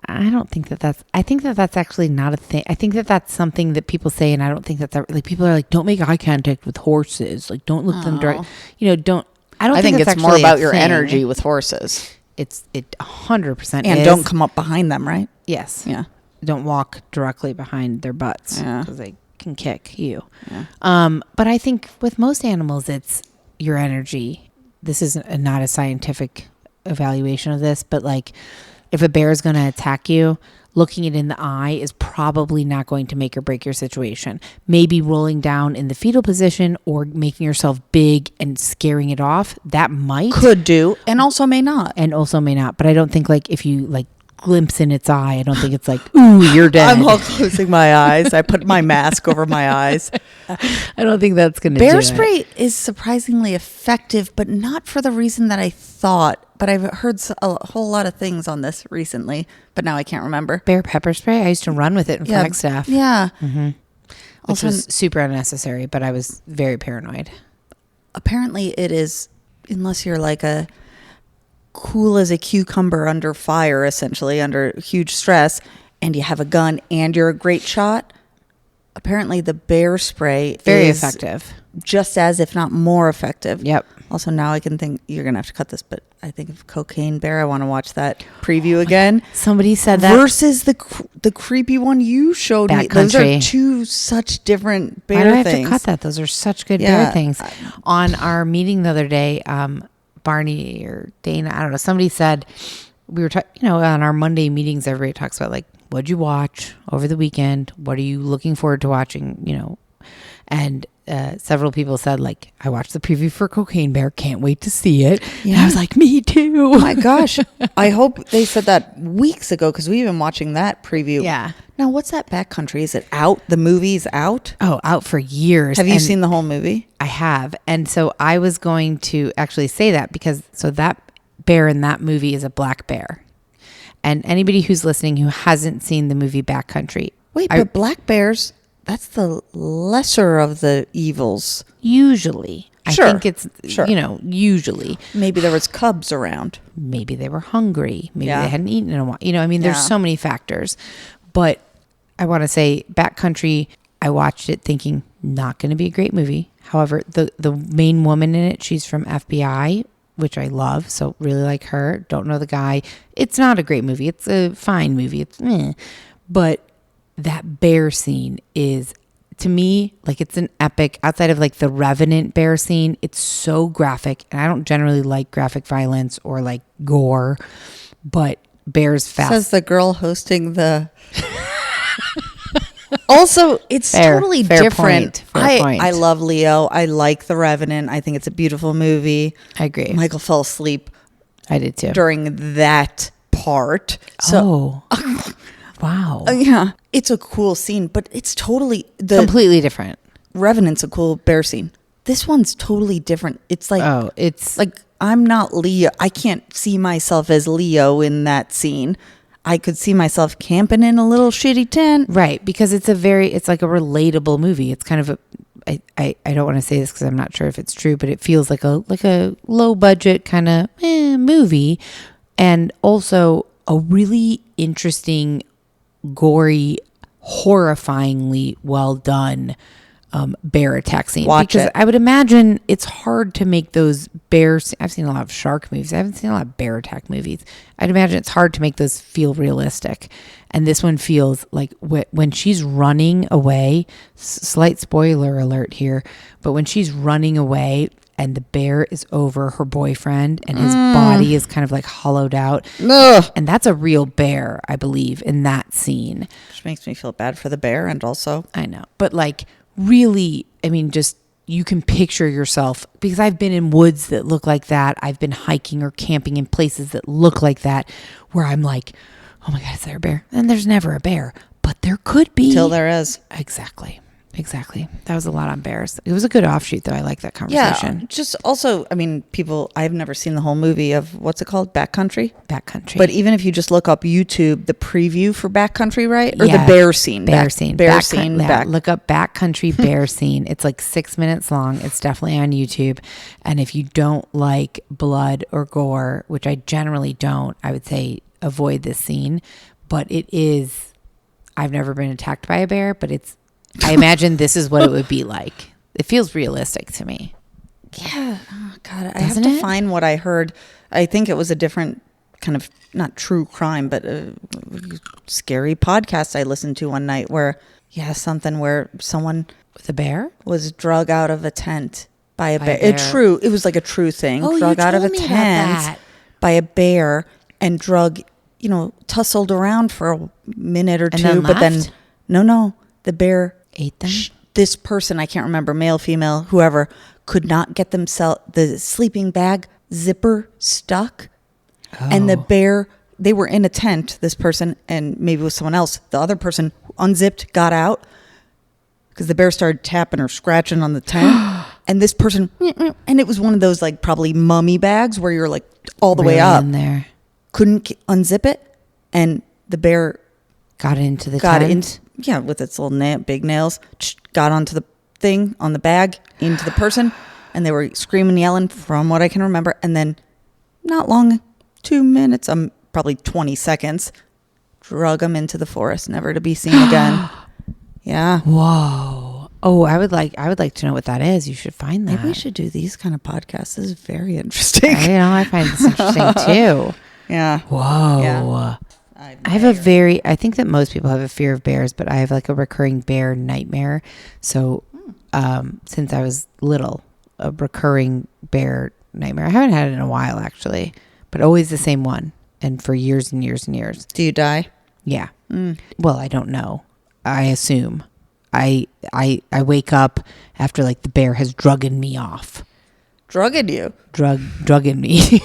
Speaker 1: I don't think I think that's actually not a thing. I think that's something that people say, and I don't think that like people are like, don't make eye contact with horses. Like, don't look them direct. I
Speaker 2: think it's more about your energy with horses.
Speaker 1: It 100%
Speaker 2: and don't come up behind them, right?
Speaker 1: Yes.
Speaker 2: Yeah.
Speaker 1: Don't walk directly behind their butts because they can kick you.
Speaker 2: Yeah.
Speaker 1: But I think with most animals, it's your energy. This is not a scientific evaluation of this, but like, if a bear is going to attack you, looking it in the eye is probably not going to make or break your situation. Maybe rolling down in the fetal position or making yourself big and scaring it off, that might.
Speaker 2: Could do, and also may not.
Speaker 1: But I don't think like if you like glimpse in its eye, I don't think it's like, ooh, you're dead.
Speaker 2: I'm all closing my eyes. I put my mask over my eyes.
Speaker 1: I don't think that's going to do it.
Speaker 2: Bear spray is surprisingly effective, but not for the reason that I thought. But I've heard a whole lot of things on this recently, but now I can't remember.
Speaker 1: Bear pepper spray? I used to run with it in Flagstaff.
Speaker 2: Yeah.
Speaker 1: Mm-hmm. Which was super unnecessary, but I was very paranoid.
Speaker 2: Apparently it is, unless you're like a cool as a cucumber under fire, essentially, under huge stress, and you have a gun and you're a great shot, apparently the bear spray
Speaker 1: very
Speaker 2: is
Speaker 1: effective.
Speaker 2: Just as, if not more effective.
Speaker 1: Yep.
Speaker 2: Also, now I can think, you're going to have to cut this, but I think of Cocaine Bear. I want to watch that preview again.
Speaker 1: Somebody said that.
Speaker 2: Versus the creepy one you showed me. Those are two such different bear things.
Speaker 1: I have to cut that. Those are such good bear things. On our meeting the other day, Barney or Dana, I don't know, somebody said, we were talking, on our Monday meetings, everybody talks about like, what'd you watch over the weekend? What are you looking forward to watching? And several people said, like, I watched the preview for Cocaine Bear. Can't wait to see it. Yeah. And I was like, me too.
Speaker 2: Oh my gosh. I hope they said that weeks ago because we've been watching that preview.
Speaker 1: Yeah.
Speaker 2: Now, what's that Backcountry? Is it out? The movie's out?
Speaker 1: Oh, out for years.
Speaker 2: Have you seen the whole movie?
Speaker 1: I have. And so I was going to actually say that because that bear in that movie is a black bear. And anybody who's listening who hasn't seen the movie Backcountry.
Speaker 2: Wait, but black bears... That's the lesser of the evils.
Speaker 1: Usually. I
Speaker 2: Sure,
Speaker 1: think it's,
Speaker 2: sure.
Speaker 1: Usually.
Speaker 2: Maybe there was cubs around.
Speaker 1: Maybe they were hungry. Maybe
Speaker 2: Yeah.
Speaker 1: they hadn't eaten in a while. There's
Speaker 2: Yeah.
Speaker 1: so many factors. But I want to say Backcountry, I watched it thinking not going to be a great movie. However, the main woman in it, she's from FBI, which I love. So really like her. Don't know the guy. It's not a great movie. It's a fine movie. It's meh. But that bear scene is, to me, like it's an epic. Outside of like the Revenant bear scene, it's so graphic. And I don't generally like graphic violence or like gore, but Bear's fast.
Speaker 2: Says the girl hosting the... Also, it's
Speaker 1: Fair
Speaker 2: totally different.
Speaker 1: Fair point.
Speaker 2: I love Leo. I like The Revenant. I think it's a beautiful movie.
Speaker 1: I agree.
Speaker 2: Michael fell asleep
Speaker 1: I did too.
Speaker 2: during that part. So,
Speaker 1: Wow.
Speaker 2: yeah, it's a cool scene, but it's totally... The
Speaker 1: Completely different.
Speaker 2: Revenant's a cool bear scene. This one's totally different. It's like...
Speaker 1: it's
Speaker 2: like, I'm not Leo. I can't see myself as Leo in that scene. I could see myself camping in a little shitty tent.
Speaker 1: right, because it's like a relatable movie. It's kind of I don't want to say this because I'm not sure if it's true, but it feels like a low budget kind of movie, and also a really interesting, gory, horrifyingly well done bear attack scene.
Speaker 2: Watch
Speaker 1: because
Speaker 2: it.
Speaker 1: I would imagine it's hard to make those bears. I've seen a lot of shark movies. I haven't seen a lot of bear attack movies. I'd imagine it's hard to make those feel realistic. And this one feels like when she's running away, slight spoiler alert here, but when she's running away and the bear is over her boyfriend and his body is kind of like hollowed out.
Speaker 2: Ugh.
Speaker 1: And that's a real bear, I believe, in that scene.
Speaker 2: Which makes me feel bad for the bear, and also...
Speaker 1: I know. But like, really, I mean, just you can picture yourself, because I've been in woods that look like that. I've been hiking or camping in places that look like that, where I'm like, oh my God, is there a bear? And there's never a bear, but there could be.
Speaker 2: Till there is.
Speaker 1: Exactly. That was a lot on bears. It was a good offshoot, though. I like that conversation.
Speaker 2: Yeah, just also, I mean, I've never seen the whole movie of, what's it called? Backcountry?
Speaker 1: Backcountry.
Speaker 2: But even if you just look up YouTube, the preview for Backcountry, right? Or
Speaker 1: Yeah,
Speaker 2: the bear scene.
Speaker 1: Bear scene.
Speaker 2: Back.
Speaker 1: Look up Backcountry bear scene. It's like 6 minutes long. It's definitely on YouTube. And if you don't like blood or gore, which I generally don't, I would say avoid this scene. But it is, I've never been attacked by a bear, but I imagine this is what it would be like. It feels realistic to me.
Speaker 2: Yeah. Oh, God. I
Speaker 1: Doesn't
Speaker 2: have to
Speaker 1: it?
Speaker 2: find what I heard. I think it was a different kind of, not true crime, but a scary podcast I listened to one night where, something where someone
Speaker 1: With a bear?
Speaker 2: was drug out of a tent by a bear.
Speaker 1: bear.
Speaker 2: It was like a true thing.
Speaker 1: Oh,
Speaker 2: drug
Speaker 1: you
Speaker 2: out of a
Speaker 1: told me about
Speaker 2: tent
Speaker 1: that.
Speaker 2: by a bear and tussled around for a minute or two.
Speaker 1: then
Speaker 2: But then,
Speaker 1: left?
Speaker 2: no, the bear...
Speaker 1: Ate them?
Speaker 2: This person, I can't remember, male, female, whoever, could not get the sleeping bag zipper stuck. And the bear, they were in a tent, this person, and maybe with someone else. The other person unzipped, got out, because the bear started tapping or scratching on the tent. And this person, and it was one of those like probably mummy bags where you're like all the way
Speaker 1: Really
Speaker 2: up.
Speaker 1: in there.
Speaker 2: Couldn't unzip it. And the bear
Speaker 1: Got into the
Speaker 2: got
Speaker 1: tent.
Speaker 2: with its little big nails, got onto the thing on the bag, into the person, and they were screaming, yelling, from what I can remember. And then, not long, 2 minutes, probably 20 seconds, drug them into the forest, never to be seen again. Yeah.
Speaker 1: Whoa. Oh, I would like to know what that is. You should find that.
Speaker 2: Maybe we should do these kind of podcasts. This is very interesting.
Speaker 1: I find this interesting too.
Speaker 2: Yeah.
Speaker 1: Whoa.
Speaker 2: Yeah.
Speaker 1: I have I think that most people have a fear of bears, but I have like a recurring bear nightmare. So, since I was little, a recurring bear nightmare. I haven't had it in a while actually, but always the same one. And for years and years and years.
Speaker 2: Do you die?
Speaker 1: Yeah. Well, I don't know. I assume I wake up after like the bear has drugged me off.
Speaker 2: Drugged you.
Speaker 1: Drugging me.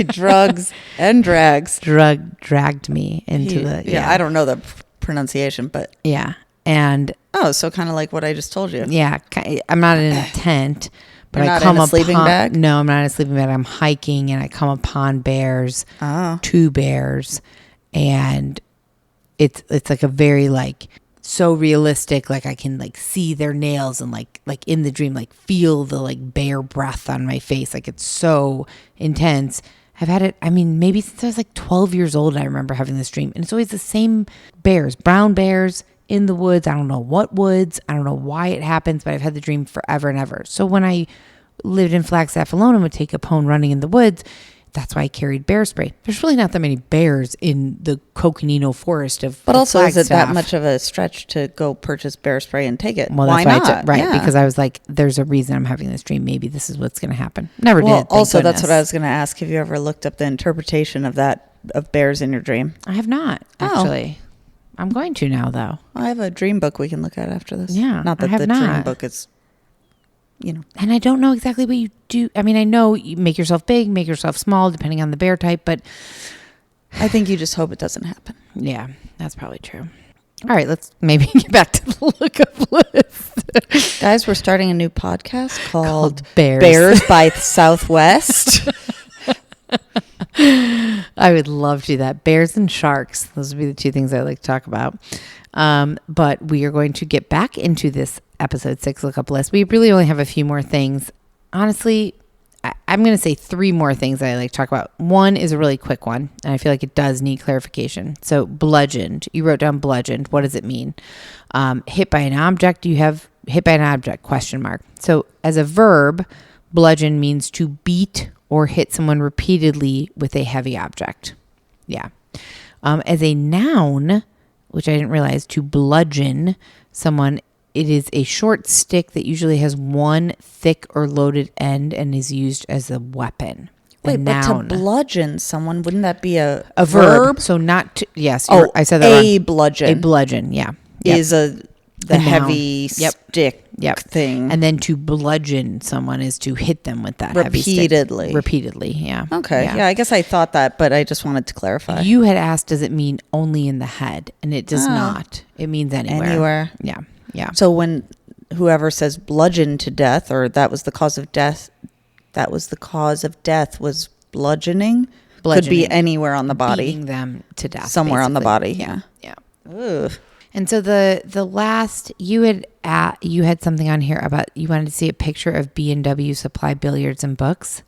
Speaker 2: Drugs and drags.
Speaker 1: Dragged me into
Speaker 2: I don't know the pronunciation, but
Speaker 1: yeah. And
Speaker 2: so kind of like what I just told you.
Speaker 1: yeah, I'm not in a tent, but
Speaker 2: You're
Speaker 1: I
Speaker 2: not
Speaker 1: come
Speaker 2: in a
Speaker 1: upon
Speaker 2: sleeping bag?
Speaker 1: No, I'm not in a sleeping bag. I'm hiking and I come upon bears, 2 bears, and it's like a very like so realistic. Like I can like see their nails and like in the dream, like feel the like bear breath on my face. Like it's so intense. I've had it, I mean, maybe since I was like 12 years old, I remember having this dream. And it's always the same bears, brown bears in the woods. I don't know what woods. I don't know why it happens, but I've had the dream forever and ever. So when I lived in Flagstaff alone and would take a pone running in the woods, that's why I carried bear spray. There's really not that many bears in the Coconino forest of
Speaker 2: But also,
Speaker 1: Flagstaff.
Speaker 2: is it that much of a stretch to go purchase bear spray and take it?
Speaker 1: Well,
Speaker 2: why
Speaker 1: that's
Speaker 2: not?
Speaker 1: Right,
Speaker 2: Yeah.
Speaker 1: because I was like, there's a reason I'm having this dream. Maybe this is what's going to happen. Never did. Thank
Speaker 2: Also, that's
Speaker 1: goodness.
Speaker 2: what I was going to ask. Have you ever looked up the interpretation of bears in your dream?
Speaker 1: I have not, actually. I'm going to now, though.
Speaker 2: I have a dream book we can look at after this.
Speaker 1: Yeah,
Speaker 2: Not that
Speaker 1: I have
Speaker 2: the
Speaker 1: not.
Speaker 2: dream book is,
Speaker 1: And I don't know exactly what you do. I mean, I know you make yourself big, make yourself small, depending on the bear type, but
Speaker 2: I think you just hope it doesn't happen.
Speaker 1: yeah, that's probably true. All right, let's maybe get back to the lookup list.
Speaker 2: Guys, we're starting a new podcast called
Speaker 1: Bears.
Speaker 2: by Southwest.
Speaker 1: I would love to do that. Bears and sharks. Those would be the two things I like to talk about. But we are going to get back into this episode 6 lookup list. We really only have a few more things. Honestly, I'm going to say 3 more things that I like to talk about. One is a really quick one, and I feel like it does need clarification. So bludgeoned. You wrote down bludgeoned. What does it mean? Hit by an object. You have hit by an object, ? So as a verb, bludgeon means to beat or hit someone repeatedly with a heavy object. Yeah. As a noun, which I didn't realize, to bludgeon someone, it is a short stick that usually has one thick or loaded end and is used as a weapon.
Speaker 2: Wait, but to
Speaker 1: noun.
Speaker 2: bludgeon someone, wouldn't that be a
Speaker 1: verb? So not to, yes. I said that
Speaker 2: a
Speaker 1: wrong.
Speaker 2: bludgeon.
Speaker 1: A bludgeon, yeah.
Speaker 2: Is the
Speaker 1: A noun.
Speaker 2: heavy
Speaker 1: Yep.
Speaker 2: stick
Speaker 1: Yep.
Speaker 2: thing.
Speaker 1: And then to bludgeon someone is to hit them with that heavy stick.
Speaker 2: Repeatedly.
Speaker 1: Repeatedly, yeah.
Speaker 2: Okay. Yeah, I guess I thought that, but I just wanted to clarify.
Speaker 1: You had asked, does it mean only in the head? And it does not. It means anywhere.
Speaker 2: Anywhere.
Speaker 1: Yeah. Yeah.
Speaker 2: So when whoever says bludgeon to death, or that was the cause of death, was bludgeoning. Could be anywhere on the body.
Speaker 1: Beating them to death.
Speaker 2: Somewhere on the
Speaker 1: basically.
Speaker 2: body.
Speaker 1: Yeah.
Speaker 2: Ugh.
Speaker 1: And so the last you had something on here about you wanted to see a picture of B&W Supply billiards and books,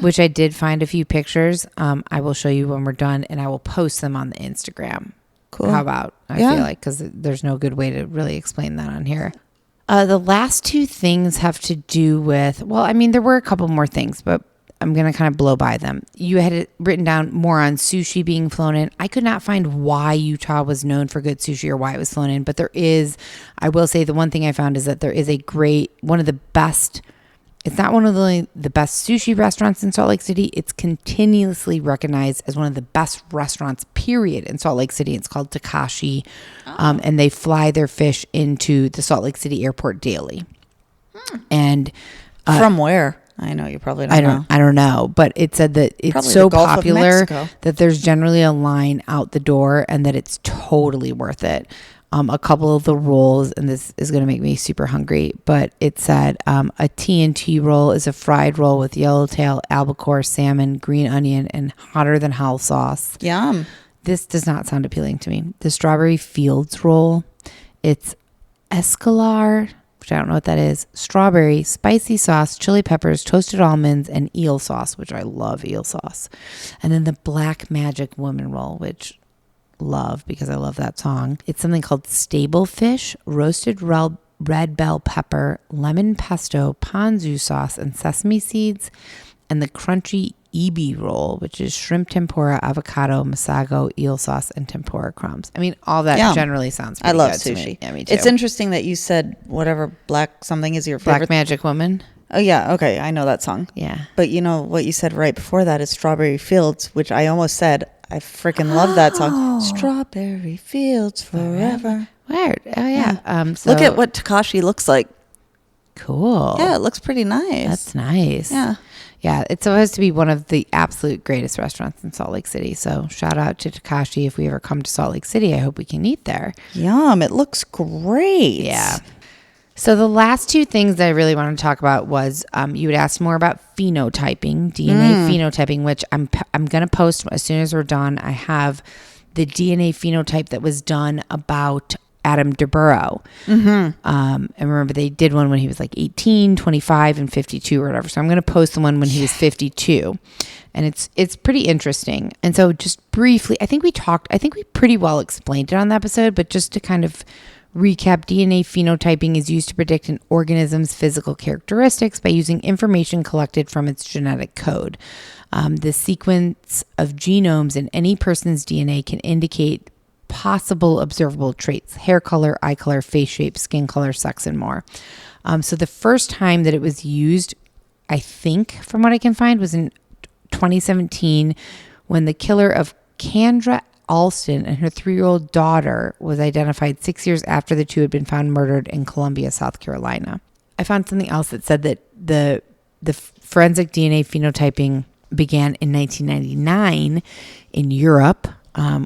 Speaker 1: which I did find a few pictures. I will show you when we're done, and I will post them on the Instagram.
Speaker 2: Cool.
Speaker 1: How about? I feel like because there's no good way to really explain that on here. The last 2 things have to do with, well, I mean, there were a couple more things, but I'm going to kind of blow by them. You had it written down more on sushi being flown in. I could not find why Utah was known for good sushi or why it was flown in, but there is, I will say the one thing I found is that there is one of the best, it's not one of the best sushi restaurants in Salt Lake City. It's continuously recognized as one of the best restaurants, period, in Salt Lake City. It's called Takashi, and they fly their fish into the Salt Lake City airport daily. And
Speaker 2: From where? I know you probably don't know.
Speaker 1: I don't know, but it said that it's
Speaker 2: Probably
Speaker 1: so
Speaker 2: the Gulf of
Speaker 1: popular
Speaker 2: Mexico.
Speaker 1: that there's generally a line out the door and that it's totally worth it. A couple of the rolls, and this is going to make me super hungry, but it said a TNT roll is a fried roll with yellowtail, albacore, salmon, green onion, and hotter than hell sauce.
Speaker 2: Yum.
Speaker 1: This does not sound appealing to me. The strawberry fields roll, it's escalar, which I don't know what that is, strawberry, spicy sauce, chili peppers, toasted almonds, and eel sauce, which I love eel sauce. And then the black magic woman roll, which love because I love that song. It's something called stable fish, roasted red bell pepper, lemon pesto, ponzu sauce, and sesame seeds, and the crunchy ebi roll, which is shrimp tempura, avocado, masago, eel sauce, and tempura crumbs. I mean, all that generally sounds pretty
Speaker 2: I love
Speaker 1: good to
Speaker 2: sushi.
Speaker 1: me. Yeah, me too.
Speaker 2: It's interesting that you said whatever black something is your favorite.
Speaker 1: Black Magic Woman.
Speaker 2: Oh, yeah. Okay. I know that song.
Speaker 1: Yeah.
Speaker 2: But you know what you said right before that is Strawberry Fields, which I almost said, I freaking love that song. Strawberry Fields Forever.
Speaker 1: Weird. Oh, yeah. So,
Speaker 2: Look at what Takashi looks like.
Speaker 1: Cool.
Speaker 2: Yeah, it looks pretty nice.
Speaker 1: That's nice.
Speaker 2: Yeah.
Speaker 1: Yeah, it's supposed to be one of the absolute greatest restaurants in Salt Lake City. So shout out to Takashi. If we ever come to Salt Lake City, I hope we can eat there.
Speaker 2: Yum. It looks great.
Speaker 1: Yeah. So the last 2 things that I really want to talk about was you had asked more about phenotyping, DNA phenotyping, which I'm going to post as soon as we're done. I have the DNA phenotype that was done about Adam DeBurrow. And remember, they did one when he was like 18, 25, and 52 or whatever. So I'm going to post the one when he was 52. And it's pretty interesting. And so just briefly, I think we pretty well explained it on the episode, but just to kind of recap, DNA phenotyping is used to predict an organism's physical characteristics by using information collected from its genetic code. The sequence of genomes in any person's DNA can indicate possible observable traits: hair color, eye color, face shape, skin color, sex, and more. So the first time that it was used, I think, from what I can find, was in 2017 when the killer of Kendra Alston and her 3-year-old daughter was identified 6 years after the two had been found murdered in Columbia, South Carolina. I found something else that said that the forensic DNA phenotyping began in 1999 in Europe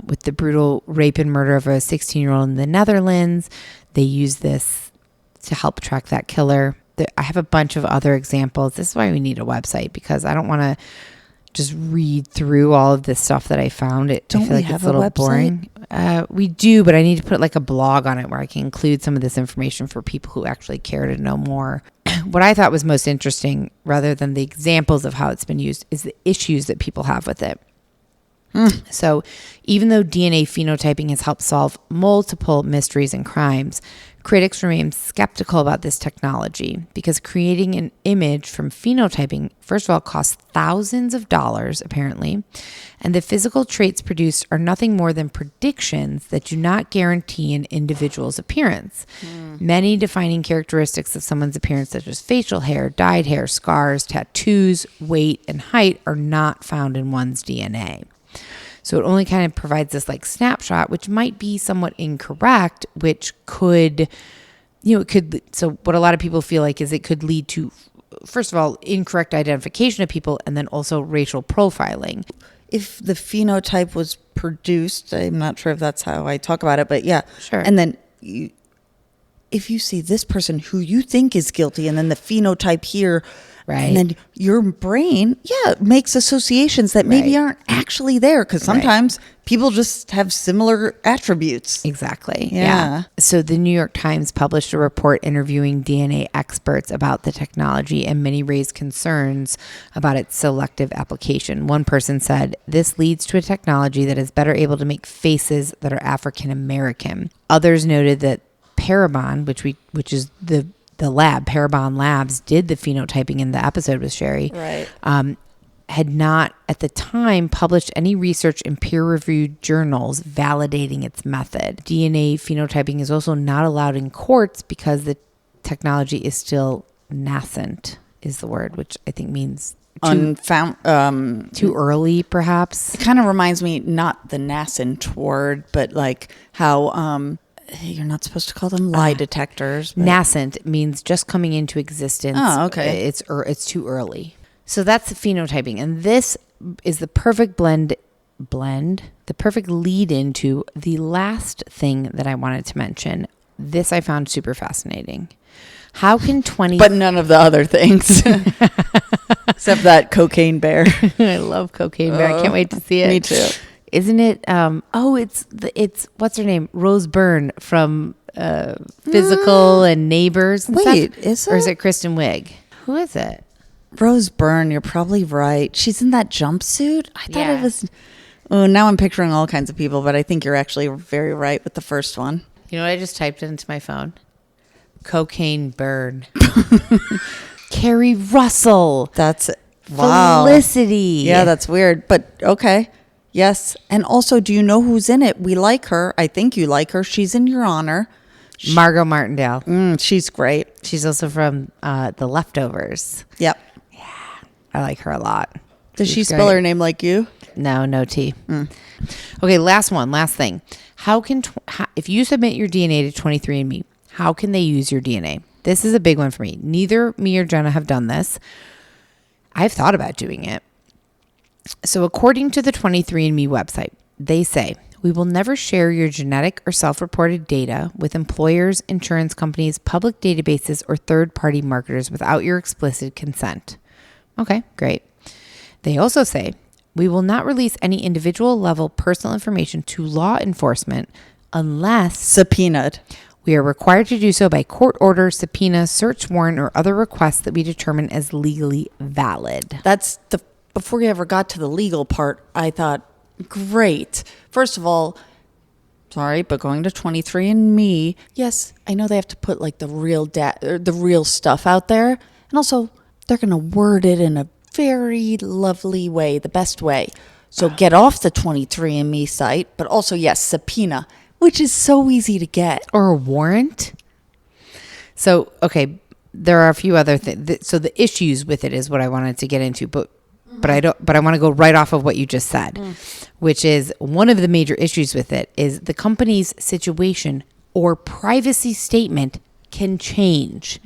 Speaker 1: with the brutal rape and murder of a 16-year-old in the Netherlands. They used this to help track that killer. I have a bunch of other examples. This is why we need a website, because I don't want to just read through all of this stuff that I found. I feel like it's a little boring. We do, but I need to put like a blog on it where I can include some of this information for people who actually care to know more. What I thought was most interesting, rather than the examples of how it's been used, is the issues that people have with it. So even though DNA phenotyping has helped solve multiple mysteries and crimes, critics remain skeptical about this technology because creating an image from phenotyping, first of all, costs thousands of dollars, apparently, and the physical traits produced are nothing more than predictions that do not guarantee an individual's appearance. Many defining characteristics of someone's appearance, such as facial hair, dyed hair, scars, tattoos, weight, and height, are not found in one's DNA. So it only kind of provides this like snapshot, which might be somewhat incorrect, which could, so what a lot of people feel like is it could lead to, first of all, incorrect identification of people, and then also racial profiling.
Speaker 2: If the phenotype was produced, I'm not sure if that's how I talk about it, but yeah.
Speaker 1: Sure.
Speaker 2: And then if you see this person who you think is guilty, and then the phenotype here, right, and then your brain, makes associations that maybe aren't actually there, because sometimes people just have similar attributes.
Speaker 1: Exactly. Yeah. So the New York Times published a report interviewing DNA experts about the technology, and many raised concerns about its selective application. One person said, "This leads to a technology that is better able to make faces that are African American." Others noted that Parabon, which is the lab, Parabon Labs, did the phenotyping in the episode with Sherry, had not at the time published any research in peer-reviewed journals validating its method. DNA phenotyping is also not allowed in courts because the technology is still nascent, is the word, which I think means too early, perhaps.
Speaker 2: It kind of reminds me, not the nascent word, but like how you're not supposed to call them lie detectors. But
Speaker 1: nascent means just coming into existence.
Speaker 2: Oh, okay.
Speaker 1: It's too early. So that's the phenotyping. And this is the perfect the perfect lead into the last thing that I wanted to mention. This I found super fascinating. How can But
Speaker 2: none of the other things. Except that cocaine bear.
Speaker 1: I love cocaine bear. I can't wait to see it.
Speaker 2: Me too.
Speaker 1: Isn't it? It's what's her name? Rose Byrne from Physical and Neighbors. And
Speaker 2: wait,
Speaker 1: stuff?
Speaker 2: is it?
Speaker 1: Or is it Kristen Wiig? Who is it?
Speaker 2: Rose Byrne. You're probably right. She's in that jumpsuit. I thought it was. Oh, now I'm picturing all kinds of people, but I think you're actually very right with the first one.
Speaker 1: You know what I just typed into my phone? Cocaine Byrne. Carrie Russell.
Speaker 2: That's wow.
Speaker 1: Felicity.
Speaker 2: Yeah, that's weird, but okay. Yes. And also, do you know who's in it? We like her. I think you like her. She's in Your Honor.
Speaker 1: Margot Martindale.
Speaker 2: She's great.
Speaker 1: She's also from The Leftovers.
Speaker 2: Yep.
Speaker 1: Yeah. I like her a lot.
Speaker 2: Does she spell her name like you?
Speaker 1: No T. Okay, last thing. If you submit your DNA to 23andMe, how can they use your DNA? This is a big one for me. Neither me or Jenna have done this. I've thought about doing it. So according to the 23andMe website, they say, we will never share your genetic or self-reported data with employers, insurance companies, public databases, or third-party marketers without your explicit consent. Okay, great. They also say, we will not release any individual level personal information to law enforcement unless
Speaker 2: subpoenaed.
Speaker 1: we are required to do so by court order, subpoena, search warrant, or other requests that we determine as legally valid.
Speaker 2: Before you ever got to the legal part, I thought, great. First of all, sorry, but going to 23andMe, yes, I know they have to put like the real stuff out there. And also, they're going to word it in a very lovely way, the best way. So get off the 23andMe site, but also, yes, subpoena, which is so easy to get.
Speaker 1: Or a warrant. So, okay, there are a few other things. So the issues with it is what I wanted to get into, but I want to go right off of what you just said, which is one of the major issues with it is the company's situation or privacy statement can change.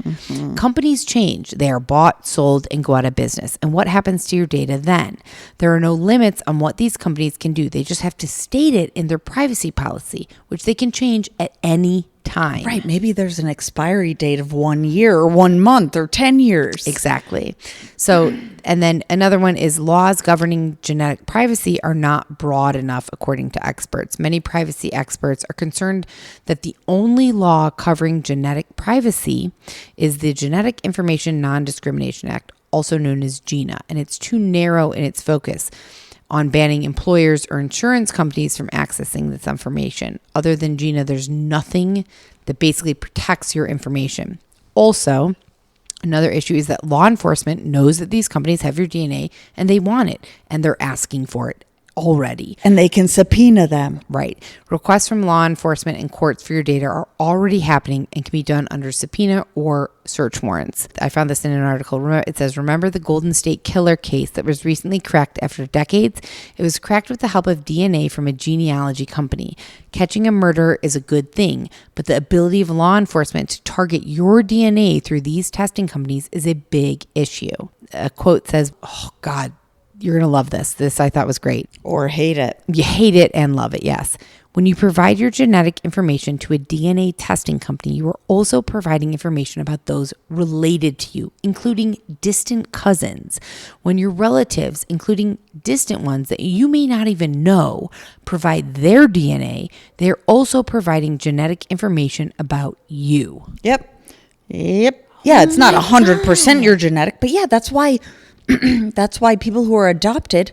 Speaker 1: Companies change. They are bought, sold, and go out of business. And what happens to your data then? There are no limits on what these companies can do. They just have to state it in their privacy policy, which they can change at any time.
Speaker 2: Right. Maybe there's an expiry date of 1 year or 1 month or 10 years.
Speaker 1: Exactly. So, and then another one is laws governing genetic privacy are not broad enough, according to experts. Many privacy experts are concerned that the only law covering genetic privacy is the Genetic Information Non-Discrimination Act, also known as GINA, and it's too narrow in its focus on banning employers or insurance companies from accessing this information. Other than GINA, there's nothing that basically protects your information. Also, another issue is that law enforcement knows that these companies have your DNA and they want it, and they're asking for it already.
Speaker 2: And they can subpoena them.
Speaker 1: Right. Requests from law enforcement and courts for your data are already happening and can be done under subpoena or search warrants. I found this in an article. It says, remember the Golden State Killer case that was recently cracked after decades? It was cracked with the help of DNA from a genealogy company. Catching a murderer is a good thing, but the ability of law enforcement to target your DNA through these testing companies is a big issue. A quote says, oh God, you're going to love this. This I thought was great.
Speaker 2: Or hate it.
Speaker 1: You hate it and love it, yes. When you provide your genetic information to a DNA testing company, you are also providing information about those related to you, including distant cousins. When your relatives, including distant ones that you may not even know, provide their DNA, they're also providing genetic information about you.
Speaker 2: Yep. Yeah, it's not 100% your genetic, but yeah, that's why people who are adopted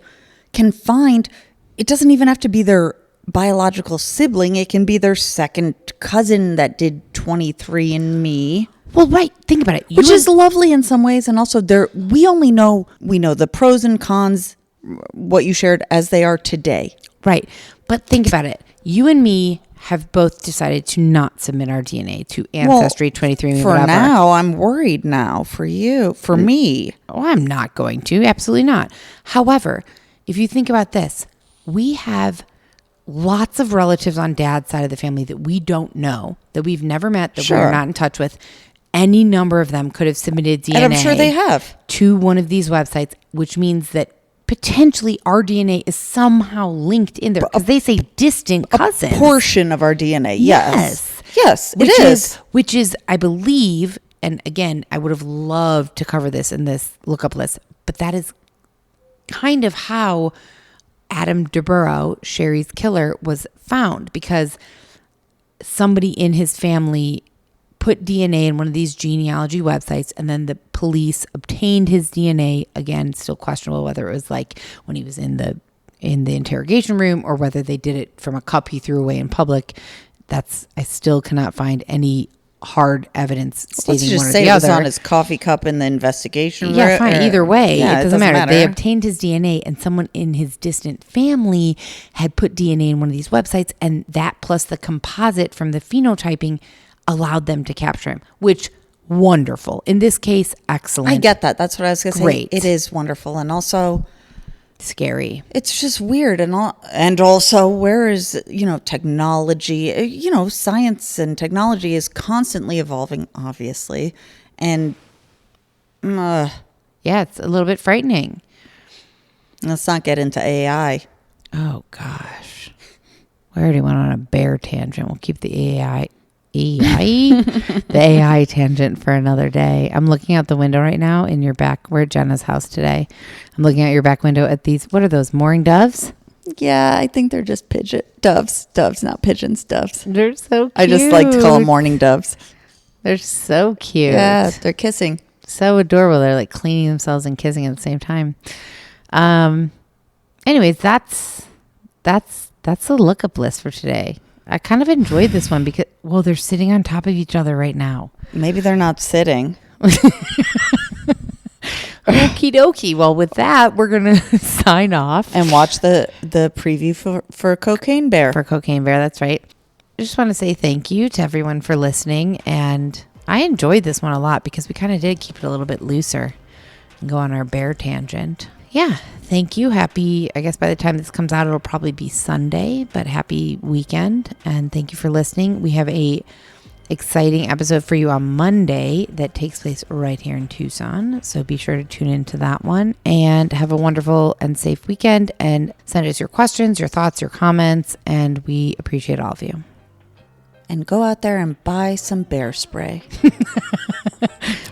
Speaker 2: can find, it doesn't even have to be their biological sibling. It can be their second cousin that did 23andMe.
Speaker 1: Well, right. Think about it.
Speaker 2: Which is lovely in some ways. And also we know the pros and cons, what you shared as they are today.
Speaker 1: Right. But think about it. You and me have both decided to not submit our DNA to Ancestry, 23andMe,
Speaker 2: for
Speaker 1: whatever.
Speaker 2: now, I'm worried now for you, for me.
Speaker 1: Oh, I'm not going to. Absolutely not. However, if you think about this, we have lots of relatives on dad's side of the family that we don't know, that we've never met, that we're not in touch with. Any number of them could have submitted DNA.
Speaker 2: And I'm sure they have.
Speaker 1: To one of these websites, which means that potentially our DNA is somehow linked in there because they say distant cousins.
Speaker 2: A portion of our DNA, yes. Yes,
Speaker 1: which
Speaker 2: it is.
Speaker 1: Which is, I believe, and again, I would have loved to cover this in this lookup list, but that is kind of how Adam DeBurrow, Sherry's killer, was found, because somebody in his family put DNA in one of these genealogy websites, and then the police obtained his DNA. Again, still questionable whether it was like when he was in the interrogation room or whether they did it from a cup he threw away in public. I still cannot find any hard evidence stating one or the other.
Speaker 2: Let's just say it was on his coffee cup in the investigation room.
Speaker 1: Yeah, fine. Either way,
Speaker 2: yeah,
Speaker 1: it doesn't matter. They obtained his DNA, and someone in his distant family had put DNA in one of these websites, and that plus the composite from the phenotyping allowed them to capture him, which wonderful. In this case, excellent.
Speaker 2: I get that. That's what I was going to say.
Speaker 1: Great.
Speaker 2: It is wonderful, and also
Speaker 1: scary.
Speaker 2: It's just weird, and also where is technology? Science and technology is constantly evolving, obviously, and
Speaker 1: yeah, it's a little bit frightening.
Speaker 2: Let's not get into AI.
Speaker 1: Oh gosh, we already went on a bear tangent. We'll keep the the AI tangent for another day. I'm looking out the window right now in your back. We're at Jenna's house today. I'm looking out your back window at these. What are those? Mooring doves?
Speaker 2: Yeah, I think they're just doves, not pigeons, doves.
Speaker 1: They're so cute.
Speaker 2: I just like to call them morning doves.
Speaker 1: They're so cute.
Speaker 2: Yeah, they're kissing.
Speaker 1: So adorable. They're like cleaning themselves and kissing at the same time. Anyways, that's the lookup list for today. I kind of enjoyed this one because, well, they're sitting on top of each other right now.
Speaker 2: Maybe they're not sitting.
Speaker 1: Okie dokie. Well, with that, we're going to sign off.
Speaker 2: And watch the preview for Cocaine Bear.
Speaker 1: For Cocaine Bear, that's right. I just want to say thank you to everyone for listening. And I enjoyed this one a lot because we kind of did keep it a little bit looser and go on our bear tangent. Yeah, thank you. Happy, I guess by the time this comes out, it'll probably be Sunday, but happy weekend. And thank you for listening. We have a exciting episode for you on Monday that takes place right here in Tucson. So be sure to tune into that one and have a wonderful and safe weekend and send us your questions, your thoughts, your comments, and we appreciate all of you.
Speaker 2: And go out there and buy some bear spray.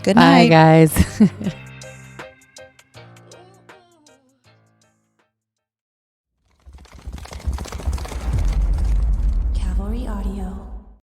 Speaker 2: Good
Speaker 1: Bye,
Speaker 2: night.
Speaker 1: guys.